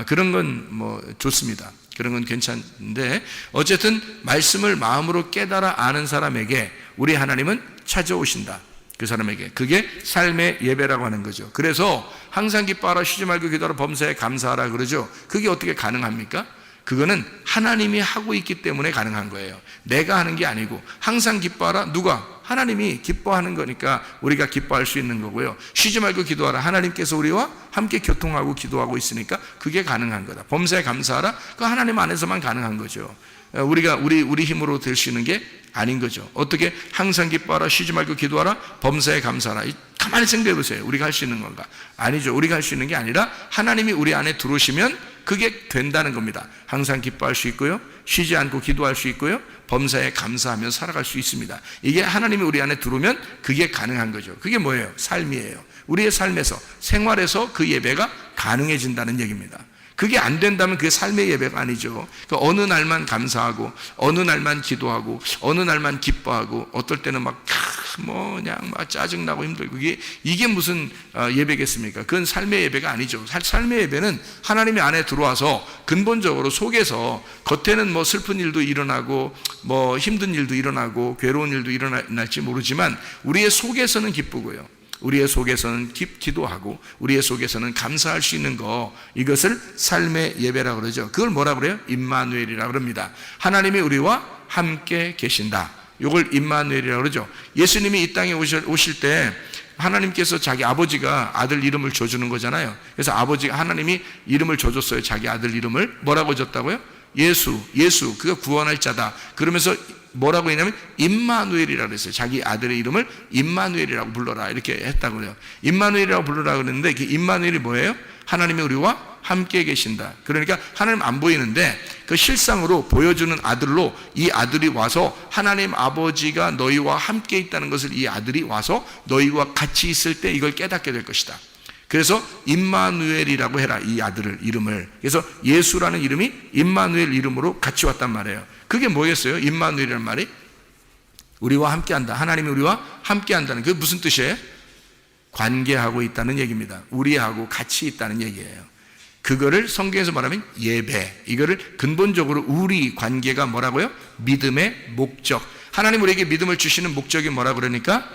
그런 건 뭐 좋습니다. 그런 건 괜찮은데, 어쨌든 말씀을 마음으로 깨달아 아는 사람에게 우리 하나님은 찾아오신다. 그 사람에게. 그게 삶의 예배라고 하는 거죠. 그래서 항상 기뻐하라, 쉬지 말고 기도하라, 범사에 감사하라 그러죠. 그게 어떻게 가능합니까? 그거는 하나님이 하고 있기 때문에 가능한 거예요. 내가 하는 게 아니고. 항상 기뻐하라, 누가? 하나님이 기뻐하는 거니까 우리가 기뻐할 수 있는 거고요. 쉬지 말고 기도하라, 하나님께서 우리와 함께 교통하고 기도하고 있으니까 그게 가능한 거다. 범사에 감사하라, 그 하나님 안에서만 가능한 거죠. 우리가 우리 힘으로 될 수 있는 게 아닌 거죠. 어떻게 항상 기뻐하라, 쉬지 말고 기도하라, 범사에 감사하라. 가만히 생각해 보세요. 우리가 할 수 있는 건가? 아니죠. 우리가 할 수 있는 게 아니라 하나님이 우리 안에 들어오시면 그게 된다는 겁니다. 항상 기뻐할 수 있고요, 쉬지 않고 기도할 수 있고요, 범사에 감사하며 살아갈 수 있습니다. 이게 하나님이 우리 안에 들어오면 그게 가능한 거죠. 그게 뭐예요? 삶이에요. 우리의 삶에서, 생활에서 그 예배가 가능해진다는 얘기입니다. 그게 안 된다면 그게 삶의 예배가 아니죠. 그러니까 어느 날만 감사하고, 어느 날만 기도하고, 어느 날만 기뻐하고, 어떨 때는 막 그냥 막 짜증나고 힘들고, 이게 무슨 예배겠습니까? 그건 삶의 예배가 아니죠. 삶의 예배는 하나님이 안에 들어와서 근본적으로 속에서, 겉에는 뭐 슬픈 일도 일어나고 뭐 힘든 일도 일어나고 괴로운 일도 일어날지 모르지만 우리의 속에서는 기쁘고요, 우리의 속에서는 기도하고 우리의 속에서는 감사할 수 있는 거, 이것을 삶의 예배라고 그러죠. 그걸 뭐라 그래요? 임마누엘이라고 그럽니다. 하나님이 우리와 함께 계신다. 이걸 임마누엘이라고 그러죠. 예수님이 이 땅에 오실 때 하나님께서 자기 아버지가 아들 이름을 줘주는 거잖아요. 그래서 하나님이 이름을 줘줬어요. 자기 아들 이름을 뭐라고 줬다고요? 예수, 그가 구원할 자다. 그러면서 뭐라고 했냐면 임마누엘이라고 했어요. 자기 아들의 이름을 임마누엘이라고 불러라, 이렇게 했다고요. 임마누엘이라고 불러라 그랬는데, 그 임마누엘이 뭐예요? 하나님이 우리와 함께 계신다. 그러니까 하나님 안 보이는데 그 실상으로 보여주는 아들로 이 아들이 와서 하나님 아버지가 너희와 함께 있다는 것을 이 아들이 와서 너희와 같이 있을 때 이걸 깨닫게 될 것이다. 그래서 임마누엘이라고 해라, 이 아들을 이름을. 그래서 예수라는 이름이 임마누엘 이름으로 같이 왔단 말이에요. 그게 뭐겠어요? 임마누엘이라는 말이 우리와 함께한다. 하나님이 우리와 함께한다는, 그게 무슨 뜻이에요? 관계하고 있다는 얘기입니다. 우리하고 같이 있다는 얘기예요. 그거를 성경에서 말하면 예배, 이거를 근본적으로 우리 관계가 뭐라고요? 믿음의 목적. 하나님 우리에게 믿음을 주시는 목적이 뭐라 그러니까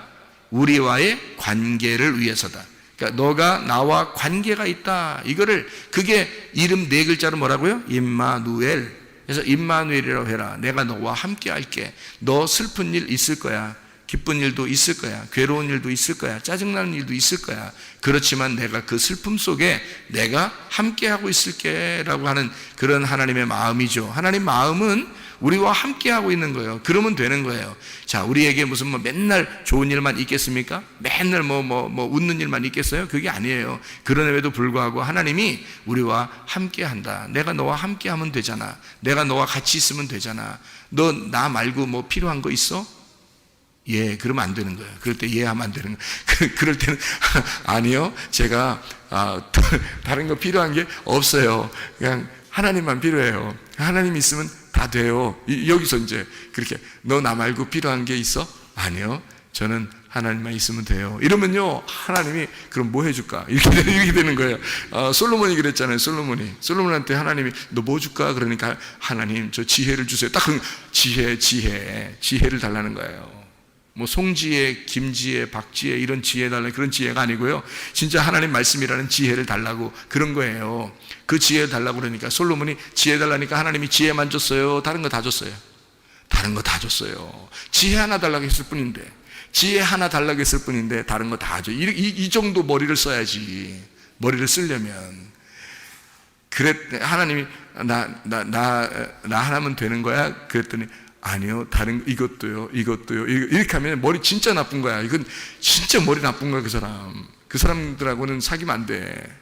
우리와의 관계를 위해서다. 그러니까 너가 나와 관계가 있다. 이거를, 그게 이름 네 글자로 뭐라고요? 임마누엘. 그래서 임마누엘이라고 해라. 내가 너와 함께 할게. 너 슬픈 일 있을 거야. 기쁜 일도 있을 거야. 괴로운 일도 있을 거야. 짜증나는 일도 있을 거야. 그렇지만 내가 그 슬픔 속에 내가 함께하고 있을게 라고 하는 그런 하나님의 마음이죠. 하나님 마음은 우리와 함께하고 있는 거예요. 그러면 되는 거예요. 자, 우리에게 무슨 맨날 좋은 일만 있겠습니까? 맨날 웃는 일만 있겠어요? 그게 아니에요. 그럼에도 불구하고 하나님이 우리와 함께한다. 내가 너와 함께하면 되잖아. 내가 너와 같이 있으면 되잖아. 너 나 말고 필요한 거 있어? 예, 그러면 안 되는 거예요. 그럴 때 예 하면 안 되는 거예요. 그럴 때는 아니요, 제가 다른 거 필요한 게 없어요. 그냥 하나님만 필요해요. 하나님 있으면 다 돼요. 여기서 이제 그렇게 너 나 말고 필요한 게 있어? 아니요, 저는 하나님만 있으면 돼요. 이러면요, 하나님이 그럼 뭐 해줄까? 이렇게 되는 거예요. 솔로몬이 그랬잖아요. 솔로몬한테 하나님이 너 뭐 줄까? 그러니까 하나님 저 지혜를 주세요. 딱 그 지혜를 달라는 거예요. 송지혜, 김지혜, 박지혜 이런 지혜 달라는 그런 지혜가 아니고요. 진짜 하나님 말씀이라는 지혜를 달라고 그런 거예요. 그 지혜 달라고 그러니까 솔로몬이 지혜 달라니까 하나님이 지혜만 줬어요? 다른 거 다 줬어요? 다른 거 다 줬어요. 지혜 하나 달라고 했을 뿐인데, 지혜 하나 달라고 했을 뿐인데 다른 거 다 줘. 이 정도 머리를 써야지. 머리를 쓰려면. 하나님이 나 하나면 되는 거야? 그랬더니 아니요, 다른 이것도요 이렇게 하면 머리 진짜 나쁜 거야. 이건 진짜 머리 나쁜 거야. 그 사람들하고는 사귀면 안 돼.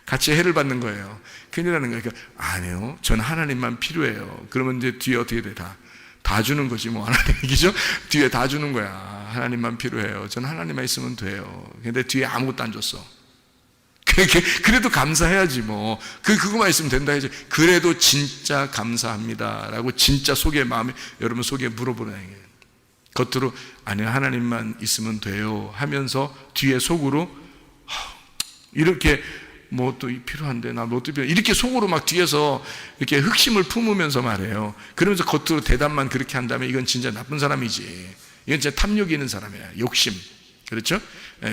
같이 해를 받는 거예요. 큰일 나는 거예요. 그러니까 아니요, 전 하나님만 필요해요. 그러면 이제 뒤에 어떻게 돼? 다 주는 거지 하나님이죠. 뒤에 다 주는 거야. 하나님만 필요해요. 전 하나님만 있으면 돼요. 근데 뒤에 아무것도 안 줬어. 그래도 감사해야지 그거만 있으면 된다 해야지. 그래도 진짜 감사합니다 라고 진짜 속의 마음에, 여러분 속에 물어보는 얘기예요. 겉으로 아니 하나님만 있으면 돼요 하면서 뒤에 속으로 이렇게 또 필요한데 나 또 필요해, 이렇게 속으로 막 뒤에서 이렇게 흑심을 품으면서 말해요. 그러면서 겉으로 대답만 그렇게 한다면 이건 진짜 나쁜 사람이지. 이건 진짜 탐욕이 있는 사람이야. 욕심. 그렇죠?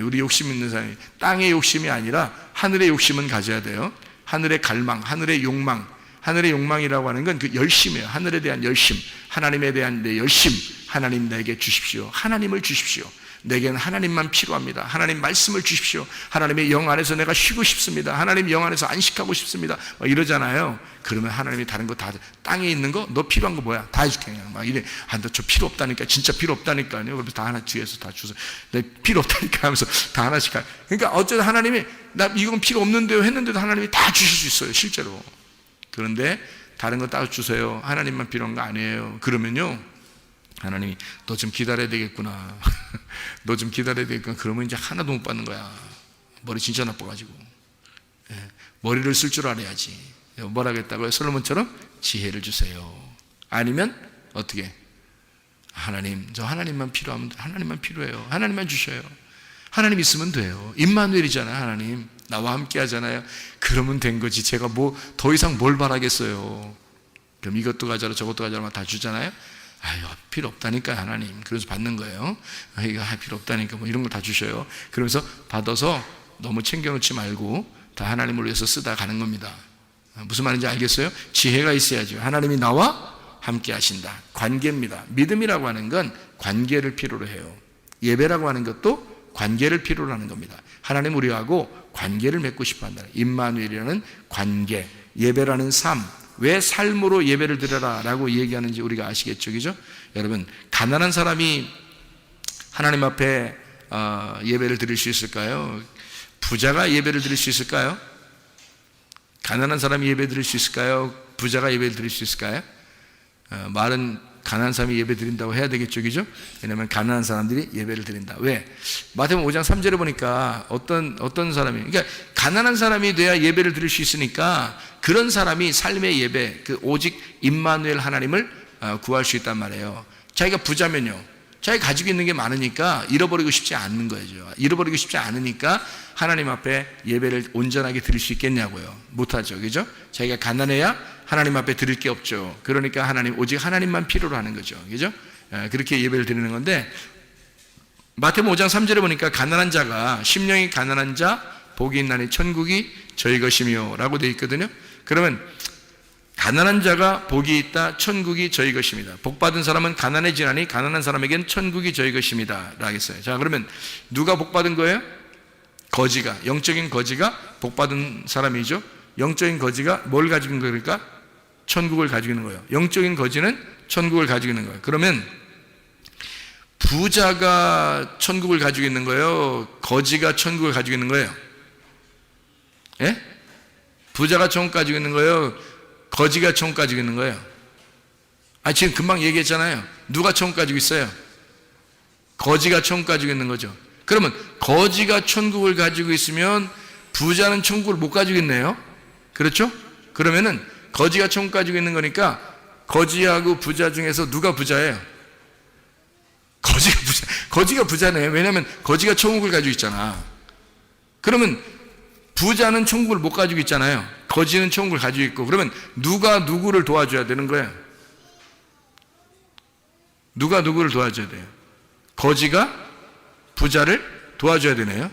우리 욕심 있는 사람이 땅의 욕심이 아니라 하늘의 욕심은 가져야 돼요. 하늘의 갈망, 하늘의 욕망. 하늘의 욕망이라고 하는 건 그 열심이에요. 하늘에 대한 열심, 하나님에 대한 내 열심. 하나님 내게 주십시오. 하나님을 주십시오. 내게는 하나님만 필요합니다. 하나님 말씀을 주십시오. 하나님의 영 안에서 내가 쉬고 싶습니다. 하나님 영 안에서 안식하고 싶습니다. 이러잖아요. 그러면 하나님이 다른 거 다, 땅에 있는 거 너 필요한 거 뭐야? 다 해줄게. 그냥 이래. 너 저 필요 없다니까. 진짜 필요 없다니까요. 그래서 다 하나 뒤에서 다 주세요. 내 필요 없다니까 하면서 다 하나씩 가. 그러니까 어쨌든 하나님이 나 이건 필요 없는데요 했는데도 하나님이 다 주실 수 있어요. 실제로. 그런데 다른 거 따로 주세요. 하나님만 필요한 거 아니에요. 그러면요, 하나님이 너 좀 기다려야 되겠구나. 너 좀 기다려야 되겠구나. 그러면 이제 하나도 못 받는 거야. 머리 진짜 나빠가지고. 머리를 쓸 줄 알아야지. 뭐라 그랬다고요? 솔로몬처럼 지혜를 주세요. 아니면 어떻게? 하나님, 저 하나님만 필요하면 하나님만 필요해요. 하나님만 주셔요. 하나님 있으면 돼요. 임마누엘이잖아요. 하나님 나와 함께 하잖아요. 그러면 된 거지. 제가 더 이상 뭘 바라겠어요. 그럼 이것도 가져라 저것도 가져라 다 주잖아요. 필요 없다니까 하나님. 그래서 받는 거예요. 이거 필요 없다니까 이런 걸 다 주셔요. 그러면서 받아서 너무 챙겨놓지 말고 다 하나님을 위해서 쓰다 가는 겁니다. 무슨 말인지 알겠어요? 지혜가 있어야죠. 하나님이 나와 함께 하신다. 관계입니다. 믿음이라고 하는 건 관계를 필요로 해요. 예배라고 하는 것도 관계를 필요로 하는 겁니다. 하나님 우리하고 관계를 맺고 싶어 한다. 임마누엘이라는 관계, 예배라는 삶. 왜 삶으로 예배를 드려라 라고 얘기하는지 우리가 아시겠죠? 그죠? 여러분, 가난한 사람이 하나님 앞에 예배를 드릴 수 있을까요? 부자가 예배를 드릴 수 있을까요? 가난한 사람이 예배 드릴 수 있을까요? 부자가 예배 드릴 수 있을까요? 말은 가난한 사람이 예배 드린다고 해야 되겠죠, 그죠? 왜냐하면 가난한 사람들이 예배를 드린다. 왜? 마태복음 5장 3절에 보니까 어떤 사람이, 그러니까 가난한 사람이 돼야 예배를 드릴 수 있으니까 그런 사람이 삶의 예배, 그 오직 임마누엘 하나님을 구할 수 있단 말이에요. 자기가 부자면요, 자기가 가지고 있는 게 많으니까 잃어버리고 싶지 않는 거죠. 잃어버리고 싶지 않으니까 하나님 앞에 예배를 온전하게 드릴 수 있겠냐고요. 못하죠, 그죠? 자기가 가난해야 하나님 앞에 드릴 게 없죠. 그러니까 오직 하나님만 필요로 하는 거죠, 그죠? 그렇게 예배를 드리는 건데, 마태복음 5장 3절에 보니까 가난한 자가, 심령이 가난한 자 복이 있나니 천국이 저희 것이며 라고 되어 있거든요. 그러면 가난한 자가 복이 있다, 천국이 저희 것입니다. 복 받은 사람은 가난해지나니 가난한 사람에겐 천국이 저희 것입니다 라고 했어요. 자, 그러면 누가 복 받은 거예요? 거지가, 영적인 거지가 복 받은 사람이죠. 영적인 거지가 뭘 가지고 있는 거니까? 천국을 가지고 있는 거예요. 영적인 거지는 천국을 가지고 있는 거예요. 그러면 부자가 천국을 가지고 있는 거예요? 거지가 천국을 가지고 있는 거예요? 예? 부자가 천국 가지고 있는 거예요? 거지가 천국 가지고 있는 거예요? 지금 금방 얘기했잖아요. 누가 천국 가지고 있어요? 거지가 천국 가지고 있는 거죠. 그러면 거지가 천국을 가지고 있으면 부자는 천국을 못 가지고 있네요. 그렇죠? 그러면은 거지가 천국 가지고 있는 거니까 거지하고 부자 중에서 누가 부자예요? 거지가 부자네요. 왜냐하면 거지가 천국을 가지고 있잖아. 그러면 부자는 천국을 못 가지고 있잖아요. 거지는 천국을 가지고 있고, 그러면 누가 누구를 도와줘야 되는 거예요? 누가 누구를 도와줘야 돼요? 거지가 부자를 도와줘야 되네요.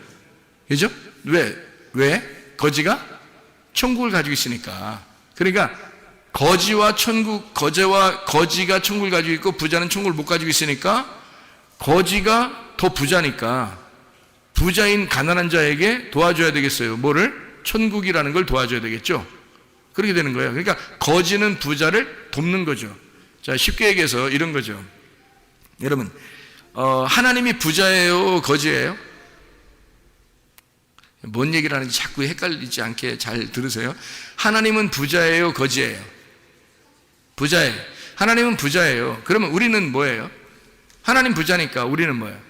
그죠? 왜? 거지가 천국을 가지고 있으니까. 그러니까 거지가 천국을 가지고 있고 부자는 천국을 못 가지고 있으니까 거지가 더 부자니까 부자인 가난한 자에게 도와줘야 되겠어요. 뭐를? 천국이라는 걸 도와줘야 되겠죠. 그렇게 되는 거예요. 그러니까 거지는 부자를 돕는 거죠. 자, 쉽게 얘기해서 이런 거죠. 여러분, 하나님이 부자예요, 거지예요? 뭔 얘기를 하는지 자꾸 헷갈리지 않게 잘 들으세요. 하나님은 부자예요, 거지예요? 부자예요. 하나님은 부자예요. 그러면 우리는 뭐예요? 하나님 부자니까 우리는 뭐예요?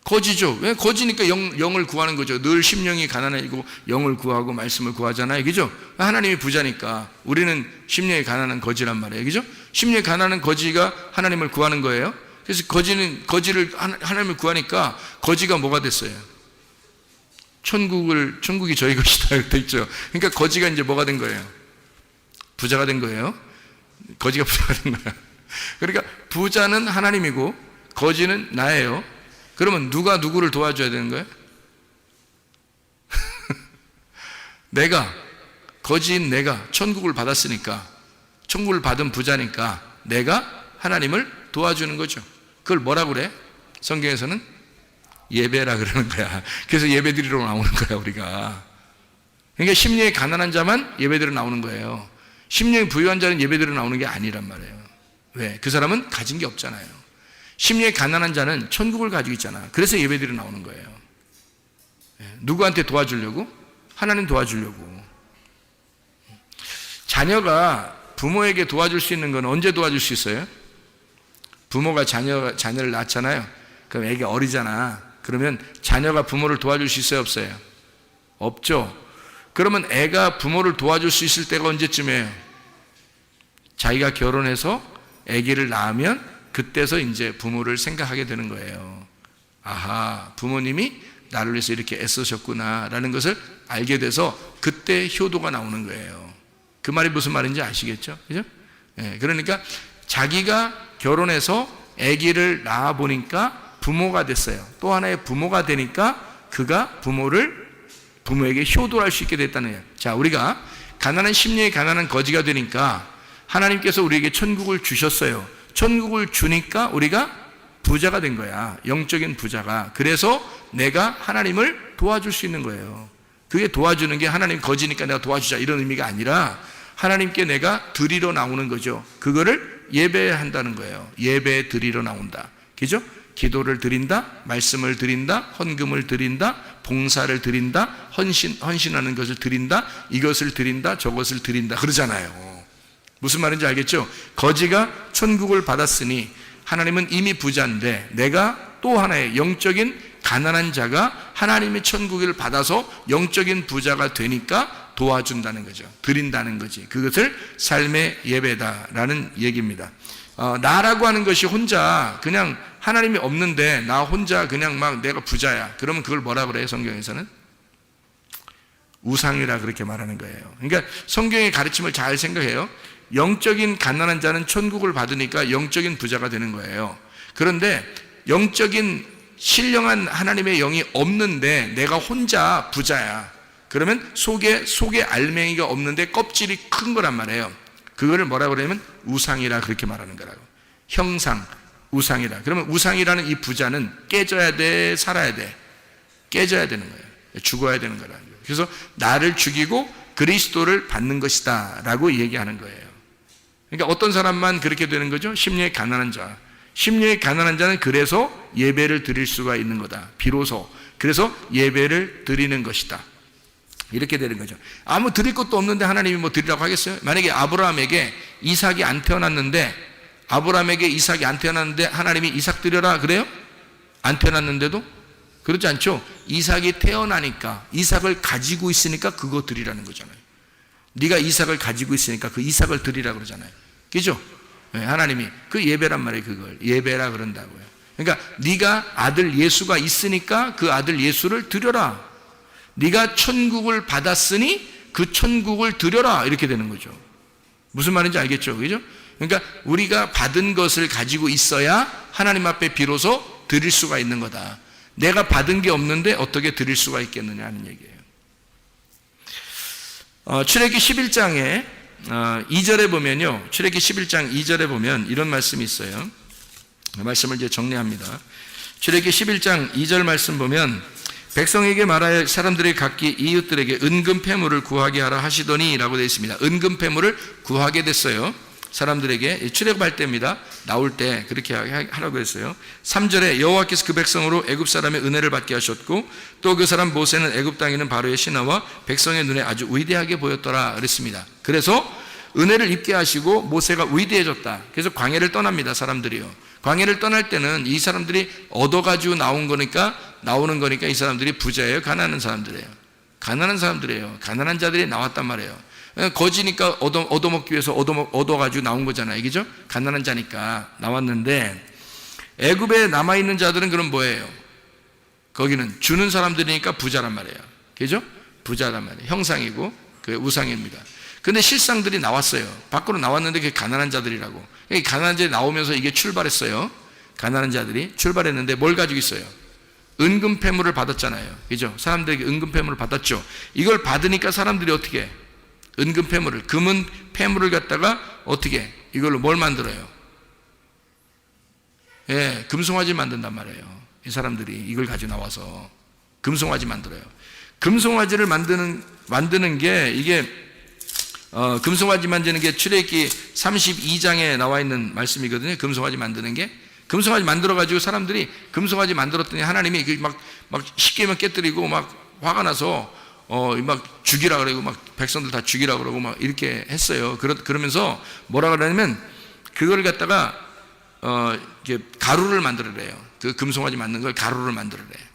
거지죠. 왜? 거지니까 영을 구하는 거죠. 늘 심령이 가난해지고 영을 구하고 말씀을 구하잖아요. 그죠? 하나님이 부자니까 우리는 심령이 가난한 거지란 말이에요. 그죠? 심령이 가난한 거지가 하나님을 구하는 거예요. 그래서 거지를 하나님을 구하니까 거지가 뭐가 됐어요? 천국이 저희 것이다 이렇게 있죠. 그러니까 거지가 이제 뭐가 된 거예요? 부자가 된 거예요. 거지가 부자가 된 거예요. 그러니까 부자는 하나님이고 거지는 나예요. 그러면 누가 누구를 도와줘야 되는 거예요? 거지인 내가 천국을 받았으니까, 천국을 받은 부자니까 내가 하나님을 도와주는 거죠. 그걸 뭐라고 그래? 성경에서는 예배라 그러는 거야. 그래서 예배 드리러 나오는 거야, 우리가. 그러니까 심령이 가난한 자만 예배 드리러 나오는 거예요. 심령이 부유한 자는 예배 드리러 나오는 게 아니란 말이에요. 왜? 그 사람은 가진 게 없잖아요. 심령이 가난한 자는 천국을 가지고 있잖아. 그래서 예배 드리러 나오는 거예요. 누구한테 도와주려고? 하나님 도와주려고. 자녀가 부모에게 도와줄 수 있는 건 언제 도와줄 수 있어요? 부모가 자녀를 낳잖아요. 그럼 애기 어리잖아. 그러면 자녀가 부모를 도와줄 수 있어요, 없어요? 없죠. 그러면 애가 부모를 도와줄 수 있을 때가 언제쯤이에요? 자기가 결혼해서 애기를 낳으면 그때서 이제 부모를 생각하게 되는 거예요. 아하, 부모님이 나를 위해서 이렇게 애쓰셨구나 라는 것을 알게 돼서 그때 효도가 나오는 거예요. 그 말이 무슨 말인지 아시겠죠? 그죠? 그러니까 자기가 결혼해서 아기를 낳아 보니까 부모가 됐어요. 또 하나의 부모가 되니까 그가 부모에게 효도할 수 있게 됐다는 거예요. 자, 우리가 가난한 심령이 가난한 거지가 되니까 하나님께서 우리에게 천국을 주셨어요. 천국을 주니까 우리가 부자가 된 거야. 영적인 부자가. 그래서 내가 하나님을 도와줄 수 있는 거예요. 그게 도와주는 게 하나님 거지니까 내가 도와주자 이런 의미가 아니라 하나님께 내가 드리러 나오는 거죠. 그거를 예배한다는 거예요. 예배 드리러 나온다. 그죠? 기도를 드린다, 말씀을 드린다, 헌금을 드린다, 봉사를 드린다, 헌신하는 것을 드린다, 이것을 드린다, 저것을 드린다 그러잖아요. 무슨 말인지 알겠죠? 거지가 천국을 받았으니 하나님은 이미 부자인데 내가 또 하나의 영적인 가난한 자가 하나님의 천국을 받아서 영적인 부자가 되니까 도와준다는 거죠. 드린다는 거지. 그것을 삶의 예배다라는 얘기입니다. 나라고 하는 것이 혼자 그냥 하나님이 없는데 나 혼자 그냥 막 내가 부자야. 그러면 그걸 뭐라 그래요? 성경에서는? 우상이라 그렇게 말하는 거예요. 그러니까 성경의 가르침을 잘 생각해요. 영적인 가난한 자는 천국을 받으니까 영적인 부자가 되는 거예요. 그런데 영적인 신령한 하나님의 영이 없는데 내가 혼자 부자야. 그러면 속에 알맹이가 없는데 껍질이 큰 거란 말이에요. 그거를 뭐라 그러냐면 우상이라 그렇게 말하는 거라고. 형상, 우상이라. 그러면 우상이라는 이 부자는 깨져야 돼, 살아야 돼. 깨져야 되는 거예요. 죽어야 되는 거라는 거예요. 그래서 나를 죽이고 그리스도를 받는 것이다 라고 얘기하는 거예요. 그러니까 어떤 사람만 그렇게 되는 거죠? 심령이 가난한 자. 심령이 가난한 자는 그래서 예배를 드릴 수가 있는 거다. 비로소. 그래서 예배를 드리는 것이다. 이렇게 되는 거죠. 아무 드릴 것도 없는데 하나님이 뭐 드리라고 하겠어요? 만약에 아브라함에게 이삭이 안 태어났는데 하나님이 이삭 드려라 그래요? 안 태어났는데도? 그렇지 않죠? 이삭이 태어나니까 이삭을 가지고 있으니까 그거 드리라는 거잖아요. 네가 이삭을 가지고 있으니까 그 이삭을 드리라 그러잖아요. 그죠? 네, 하나님이 그 예배란 말이에요. 그걸 예배라 그런다고요. 그러니까 네가 아들 예수가 있으니까 그 아들 예수를 드려라. 네가 천국을 받았으니 그 천국을 드려라. 이렇게 되는 거죠. 무슨 말인지 알겠죠? 그죠? 그러니까 우리가 받은 것을 가지고 있어야 하나님 앞에 비로소 드릴 수가 있는 거다. 내가 받은 게 없는데 어떻게 드릴 수가 있겠느냐 하는 얘기예요. 출애굽기 11장에 2절에 보면요. 출애굽기 11장 2절에 보면 이런 말씀이 있어요. 말씀을 이제 정리합니다. 출애굽기 11장 2절 말씀 보면 백성에게 말하여 사람들이 각기 이웃들에게 은금 패물을 구하게 하라 하시더니 라고 되어 있습니다. 은금 패물을 구하게 됐어요. 사람들에게 출애굽할 때입니다. 나올 때 그렇게 하라고 했어요. 3절에 여호와께서 그 백성으로 애굽 사람의 은혜를 받게 하셨고 또 그 사람 모세는 애굽 땅에 있는 바로의 신하와 백성의 눈에 아주 위대하게 보였더라 그랬습니다. 그래서 은혜를 입게 하시고 모세가 위대해졌다. 그래서 광야를 떠납니다. 사람들이요. 광야를 떠날 때는 이 사람들이 얻어가지고 나오는 거니까 이 사람들이 부자예요? 가난한 사람들이에요? 가난한 사람들이에요. 가난한 자들이 나왔단 말이에요. 거지니까 얻어먹기 위해서 얻어가지고 나온 거잖아요. 그죠? 가난한 자니까 나왔는데 애굽에 남아있는 자들은 그럼 뭐예요? 거기는 주는 사람들이니까 부자란 말이에요. 그죠? 부자란 말이에요. 형상이고 그 우상입니다. 근데 실상들이 나왔어요. 밖으로 나왔는데 그게 가난한 자들이라고. 가난한 자들이 나오면서 이게 출발했어요. 가난한 자들이 출발했는데 뭘 가지고 있어요? 은금 패물을 받았잖아요. 그죠? 사람들에게 은금 패물을 받았죠. 이걸 받으니까 사람들이 어떻게 해? 은금 패물을, 금은 패물을 갖다가 어떻게 이걸로 뭘 만들어요? 예, 금송아지 만든단 말이에요. 이 사람들이 이걸 가지고 나와서 금송아지 만들어요. 금송아지를 만드는 게 이게 금송아지 만드는 게 출애굽기 32장에 나와 있는 말씀이거든요. 금송아지 만드는 게 금송아지 만들어 가지고 사람들이 금송아지 만들었더니 하나님이 막 쉽게만 깨뜨리고 막 화가 나서 막 죽이라 그러고 막 백성들 다 죽이라 그러고 막 이렇게 했어요. 그러면서 뭐라 그러냐면 그걸 갖다가 이렇게 가루를 만들어래요. 그 금송아지 만든 걸 가루를 만들어래요.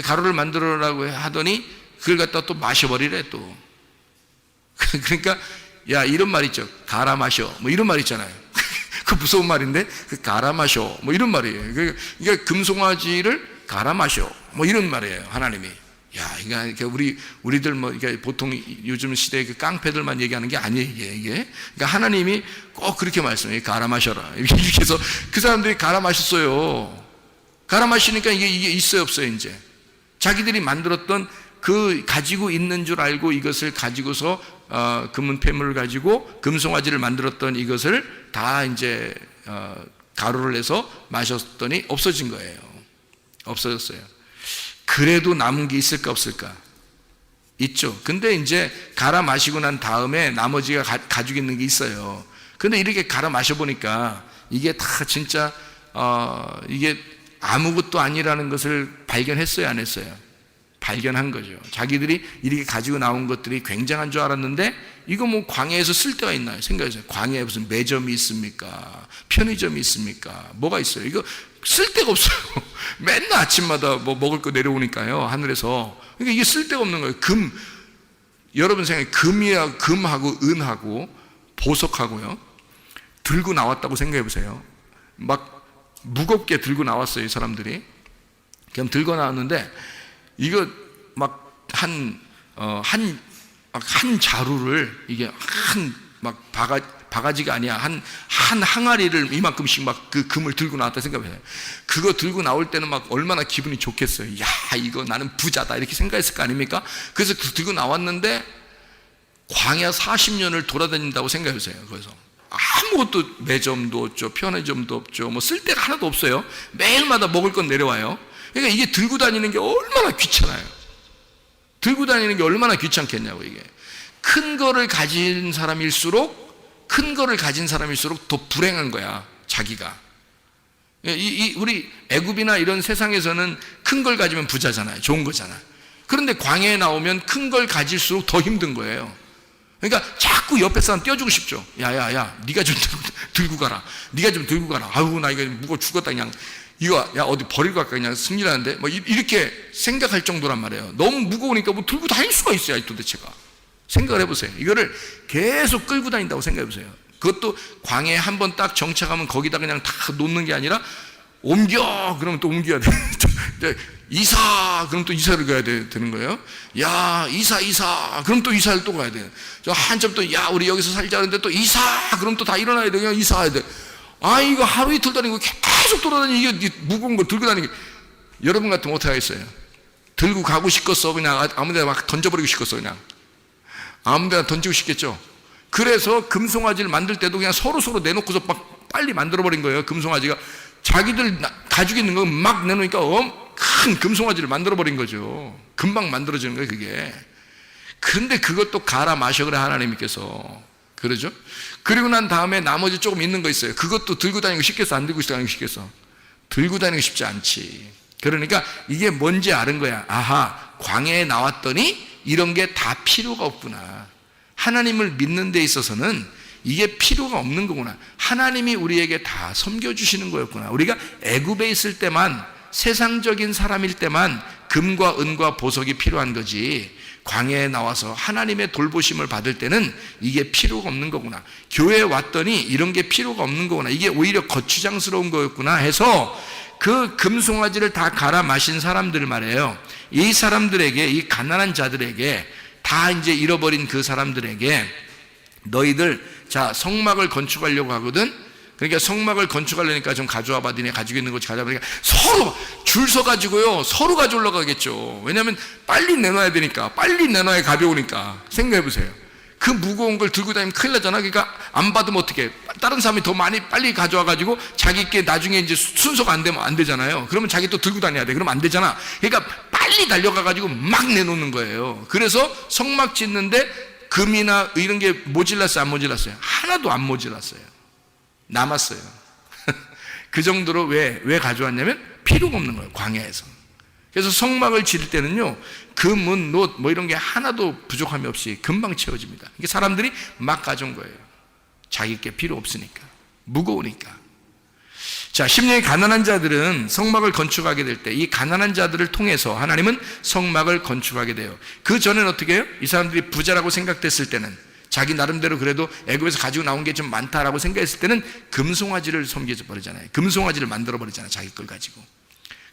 가루를 만들어라고 하더니 그걸 갖다가 또 마셔버리래 또. 그러니까 야 이런 말 있죠. 갈아 마셔. 뭐 이런 말 있잖아요. 그 무서운 말인데 그 갈아 마셔. 뭐 이런 말이에요. 그러니까 금송아지를 갈아 마셔. 뭐 이런 말이에요. 하나님이. 야, 그러니까 우리들 뭐, 그러니까 보통 요즘 시대의 그 깡패들만 얘기하는 게 아니에요, 이게. 그러니까 하나님이 꼭 그렇게 말씀해요. 갈아 마셔라. 이렇게 해서 그 사람들이 갈아 마셨어요. 갈아 마시니까 이게 있어요, 없어요, 이제. 자기들이 만들었던 그 가지고 있는 줄 알고 이것을 가지고서, 금은 패물을 가지고 금송아지를 만들었던 이것을 다 이제, 가루를 해서 마셨더니 없어진 거예요. 없어졌어요. 그래도 남은 게 있을까 없을까? 있죠. 근데 이제 갈아 마시고 난 다음에 나머지가 가지고 있는 게 있어요. 근데 이렇게 갈아 마셔보니까 이게 다 진짜 이게 아무것도 아니라는 것을 발견했어요, 안 했어요? 발견한 거죠. 자기들이 이렇게 가지고 나온 것들이 굉장한 줄 알았는데 이거 뭐 광야에서 쓸 데가 있나요? 생각해보세요. 광야에 무슨 매점이 있습니까? 편의점이 있습니까? 뭐가 있어요? 이거 쓸 데가 없어요. 맨날 아침마다 뭐 먹을 거 내려오니까요, 하늘에서. 그러니까 이게 쓸 데가 없는 거예요. 여러분 생각해, 금하고 은하고 보석하고요, 들고 나왔다고 생각해 보세요. 막 무겁게 들고 나왔어요, 이 사람들이. 그럼 들고 나왔는데 이거 막 한 자루를, 이게 막 바가지가 아니야, 한 항아리를 이만큼씩 막 그 금을 들고 나왔다 생각해요. 그거 들고 나올 때는 막 얼마나 기분이 좋겠어요. 야, 이거 나는 부자다, 이렇게 생각했을 거 아닙니까? 그래서 들고 나왔는데 광야 40년을 돌아다닌다고 생각해보세요. 그래서 아무것도, 매점도 없죠, 편의점도 없죠, 뭐 쓸 데가 하나도 없어요. 매일마다 먹을 건 내려와요. 그러니까 이게 들고 다니는 게 얼마나 귀찮아요. 들고 다니는 게 얼마나 귀찮겠냐고. 이게 큰 거를 가진 사람일수록 더 불행한 거야, 자기가. 우리 애굽이나 이런 세상에서는 큰 걸 가지면 부자잖아요, 좋은 거잖아. 그런데 광야에 나오면 큰 걸 가질수록 더 힘든 거예요. 그러니까 자꾸 옆에 사람 떼어주고 싶죠. 야야야, 네가 좀 들고 가라. 네가 좀 들고 가라. 아우, 나 이거 무거워 죽었다, 그냥. 이거 야 어디 버리고 갈까, 그냥 승리하는데, 뭐 이렇게 생각할 정도란 말이에요. 너무 무거우니까 뭐 들고 다닐 수가 있어요, 도대체가. 생각을 해보세요. 이거를 계속 끌고 다닌다고 생각해보세요. 그것도 광야에 한번 딱 정착하면 거기다 그냥 다 놓는 게 아니라, 옮겨 그러면 또 옮겨야 돼. 이사 그럼 또 이사를 가야 되는 거예요. 야, 이사 그럼 또 이사를 또 가야 돼. 저 한참 또, 야, 우리 여기서 살자는데 또 이사 그럼 또 다 일어나야 돼. 그냥 이사해야 돼. 아, 이거 하루 이틀 다니고 계속 돌아다니고, 이게 무거운 걸 들고 다니고. 여러분 같으면 어떻게 하겠어요? 들고 가고 싶겠어? 그냥 아무데나 막 던져버리고 싶겠어? 그냥 아무데나 던지고 싶겠죠. 그래서 금송아지를 만들 때도 그냥 서로 내놓고서 막 빨리 만들어버린 거예요. 금송아지가 자기들 가지고 있는 거 막 내놓으니까 큰 금송아지를 만들어버린 거죠. 금방 만들어지는 거예요, 그게. 그런데 그것도 갈아 마셔 그래, 하나님께서. 그러죠? 그리고 난 다음에 나머지 조금 있는 거 있어요. 그것도 들고 다니고 싶겠어? 안 들고 다니고 싶겠어? 들고 다니고 싶지 않지. 그러니까 이게 뭔지 아는 거야. 아하, 광야에 나왔더니 이런 게 다 필요가 없구나. 하나님을 믿는 데 있어서는 이게 필요가 없는 거구나. 하나님이 우리에게 다 섬겨주시는 거였구나. 우리가 애굽에 있을 때만, 세상적인 사람일 때만 금과 은과 보석이 필요한 거지, 광야에 나와서 하나님의 돌보심을 받을 때는 이게 필요가 없는 거구나. 교회에 왔더니 이런 게 필요가 없는 거구나. 이게 오히려 거추장스러운 거였구나 해서 그 금송아지를 다 갈아 마신 사람들 말이에요. 이 사람들에게, 이 가난한 자들에게, 다 이제 잃어버린 그 사람들에게, 너희들 자 성막을 건축하려고 하거든. 그러니까 성막을 건축하려니까 좀 가져와 봐. 니네 가지고 있는 거 가져와 보니까 서로 줄 서 가지고요, 서로 가져오려고 하겠죠. 왜냐하면 빨리 내놔야 되니까, 빨리 내놔야 가벼우니까. 생각해 보세요. 그 무거운 걸 들고 다니면 큰일 나잖아. 그러니까 안 받으면 어떻게, 다른 사람이 더 많이 빨리 가져와 가지고 자기께 나중에 이제 순서가 안 되면 안 되잖아요. 그러면 자기 또 들고 다녀야 돼. 그러면 안 되잖아. 그러니까 빨리 달려가 가지고 막 내놓는 거예요. 그래서 성막 짓는데 금이나 이런 게 모질랐어요, 안 모질랐어요? 하나도 안 모질랐어요. 남았어요. 그 정도로 왜 가져왔냐면 필요가 없는 거예요, 광야에서. 그래서 성막을 지을 때는요, 금은, 놋, 뭐 이런 게 하나도 부족함이 없이 금방 채워집니다. 이게 사람들이 막 가져온 거예요. 자기께 필요 없으니까, 무거우니까. 자, 심령이 가난한 자들은 성막을 건축하게 될 때, 이 가난한 자들을 통해서 하나님은 성막을 건축하게 돼요. 그 전에는 어떻게 해요? 이 사람들이 부자라고 생각됐을 때는, 자기 나름대로 그래도 애굽에서 가지고 나온 게 좀 많다라고 생각했을 때는 금송아지를 섬겨져 버리잖아요. 금송아지를 만들어 버리잖아요, 자기 걸 가지고.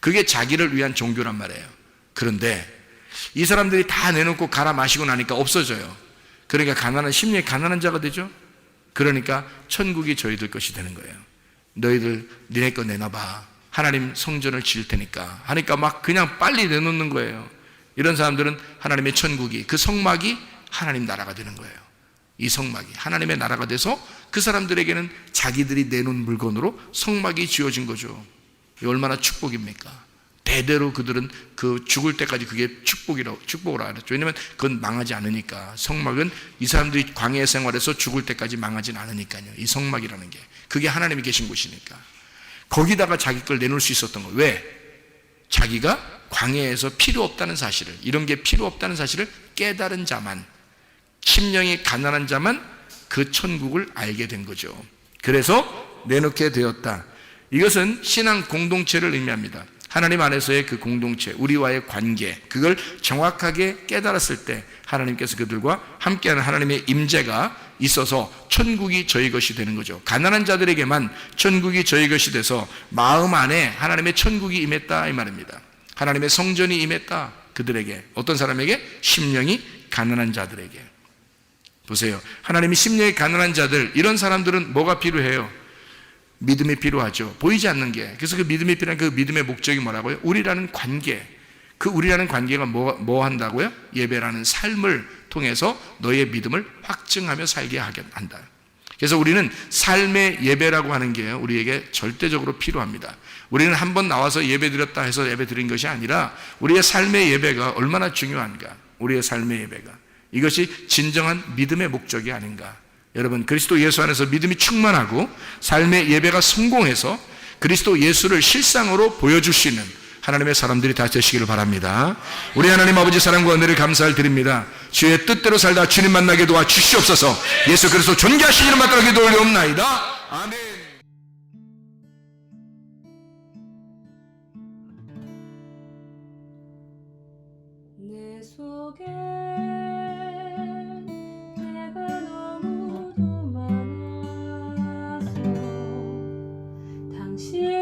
그게 자기를 위한 종교란 말이에요. 그런데 이 사람들이 다 내놓고 갈아 마시고 나니까 없어져요. 그러니까 심령이 가난한 자가 되죠. 그러니까 천국이 저희들 것이 되는 거예요. 너희들 니네 거 내놔봐. 하나님 성전을 지을 테니까 하니까 막 그냥 빨리 내놓는 거예요. 이런 사람들은 하나님의 천국이, 그 성막이 하나님 나라가 되는 거예요. 이 성막이 하나님의 나라가 돼서 그 사람들에게는 자기들이 내놓은 물건으로 성막이 지어진 거죠. 얼마나 축복입니까? 대대로 그들은 그 죽을 때까지 그게 축복을 알았죠. 왜냐하면 그건 망하지 않으니까. 성막은 이 사람들이 광야 생활에서 죽을 때까지 망하진 않으니까요. 이 성막이라는 게, 그게 하나님이 계신 곳이니까. 거기다가 자기 걸 내놓을 수 있었던 거예요. 왜? 자기가 광야에서 필요 없다는 사실을, 이런 게 필요 없다는 사실을 깨달은 자만, 심령이 가난한 자만 그 천국을 알게 된 거죠. 그래서 내놓게 되었다. 이것은 신앙 공동체를 의미합니다. 하나님 안에서의 그 공동체, 우리와의 관계, 그걸 정확하게 깨달았을 때 하나님께서 그들과 함께하는 하나님의 임재가 있어서 천국이 저희 것이 되는 거죠. 가난한 자들에게만 천국이 저희 것이 돼서 마음 안에 하나님의 천국이 임했다 이 말입니다. 하나님의 성전이 임했다. 그들에게, 어떤 사람에게? 심령이 가난한 자들에게. 보세요, 하나님이 심령이 가난한 자들, 이런 사람들은 뭐가 필요해요? 믿음이 필요하죠. 보이지 않는 게. 그래서 그 믿음이 필요한 그 믿음의 목적이 뭐라고요? 우리라는 관계. 그 우리라는 관계가 뭐 한다고요? 예배라는 삶을 통해서 너의 믿음을 확증하며 살게 하게 한다. 그래서 우리는 삶의 예배라고 하는 게 우리에게 절대적으로 필요합니다. 우리는 한번 나와서 예배 드렸다 해서 예배 드린 것이 아니라 우리의 삶의 예배가 얼마나 중요한가. 우리의 삶의 예배가. 이것이 진정한 믿음의 목적이 아닌가. 여러분, 그리스도 예수 안에서 믿음이 충만하고 삶의 예배가 성공해서 그리스도 예수를 실상으로 보여줄 수 있는 하나님의 사람들이 다 되시기를 바랍니다. 우리 하나님 아버지 사랑과 은혜를 감사를 드립니다. 주의 뜻대로 살다 주님 만나게 도와 주시옵소서. 예수 그리스도 존귀하시기를 받들어 기도 올리옵나이다. 아멘. 내 속에 내가 너무도 많아서 당신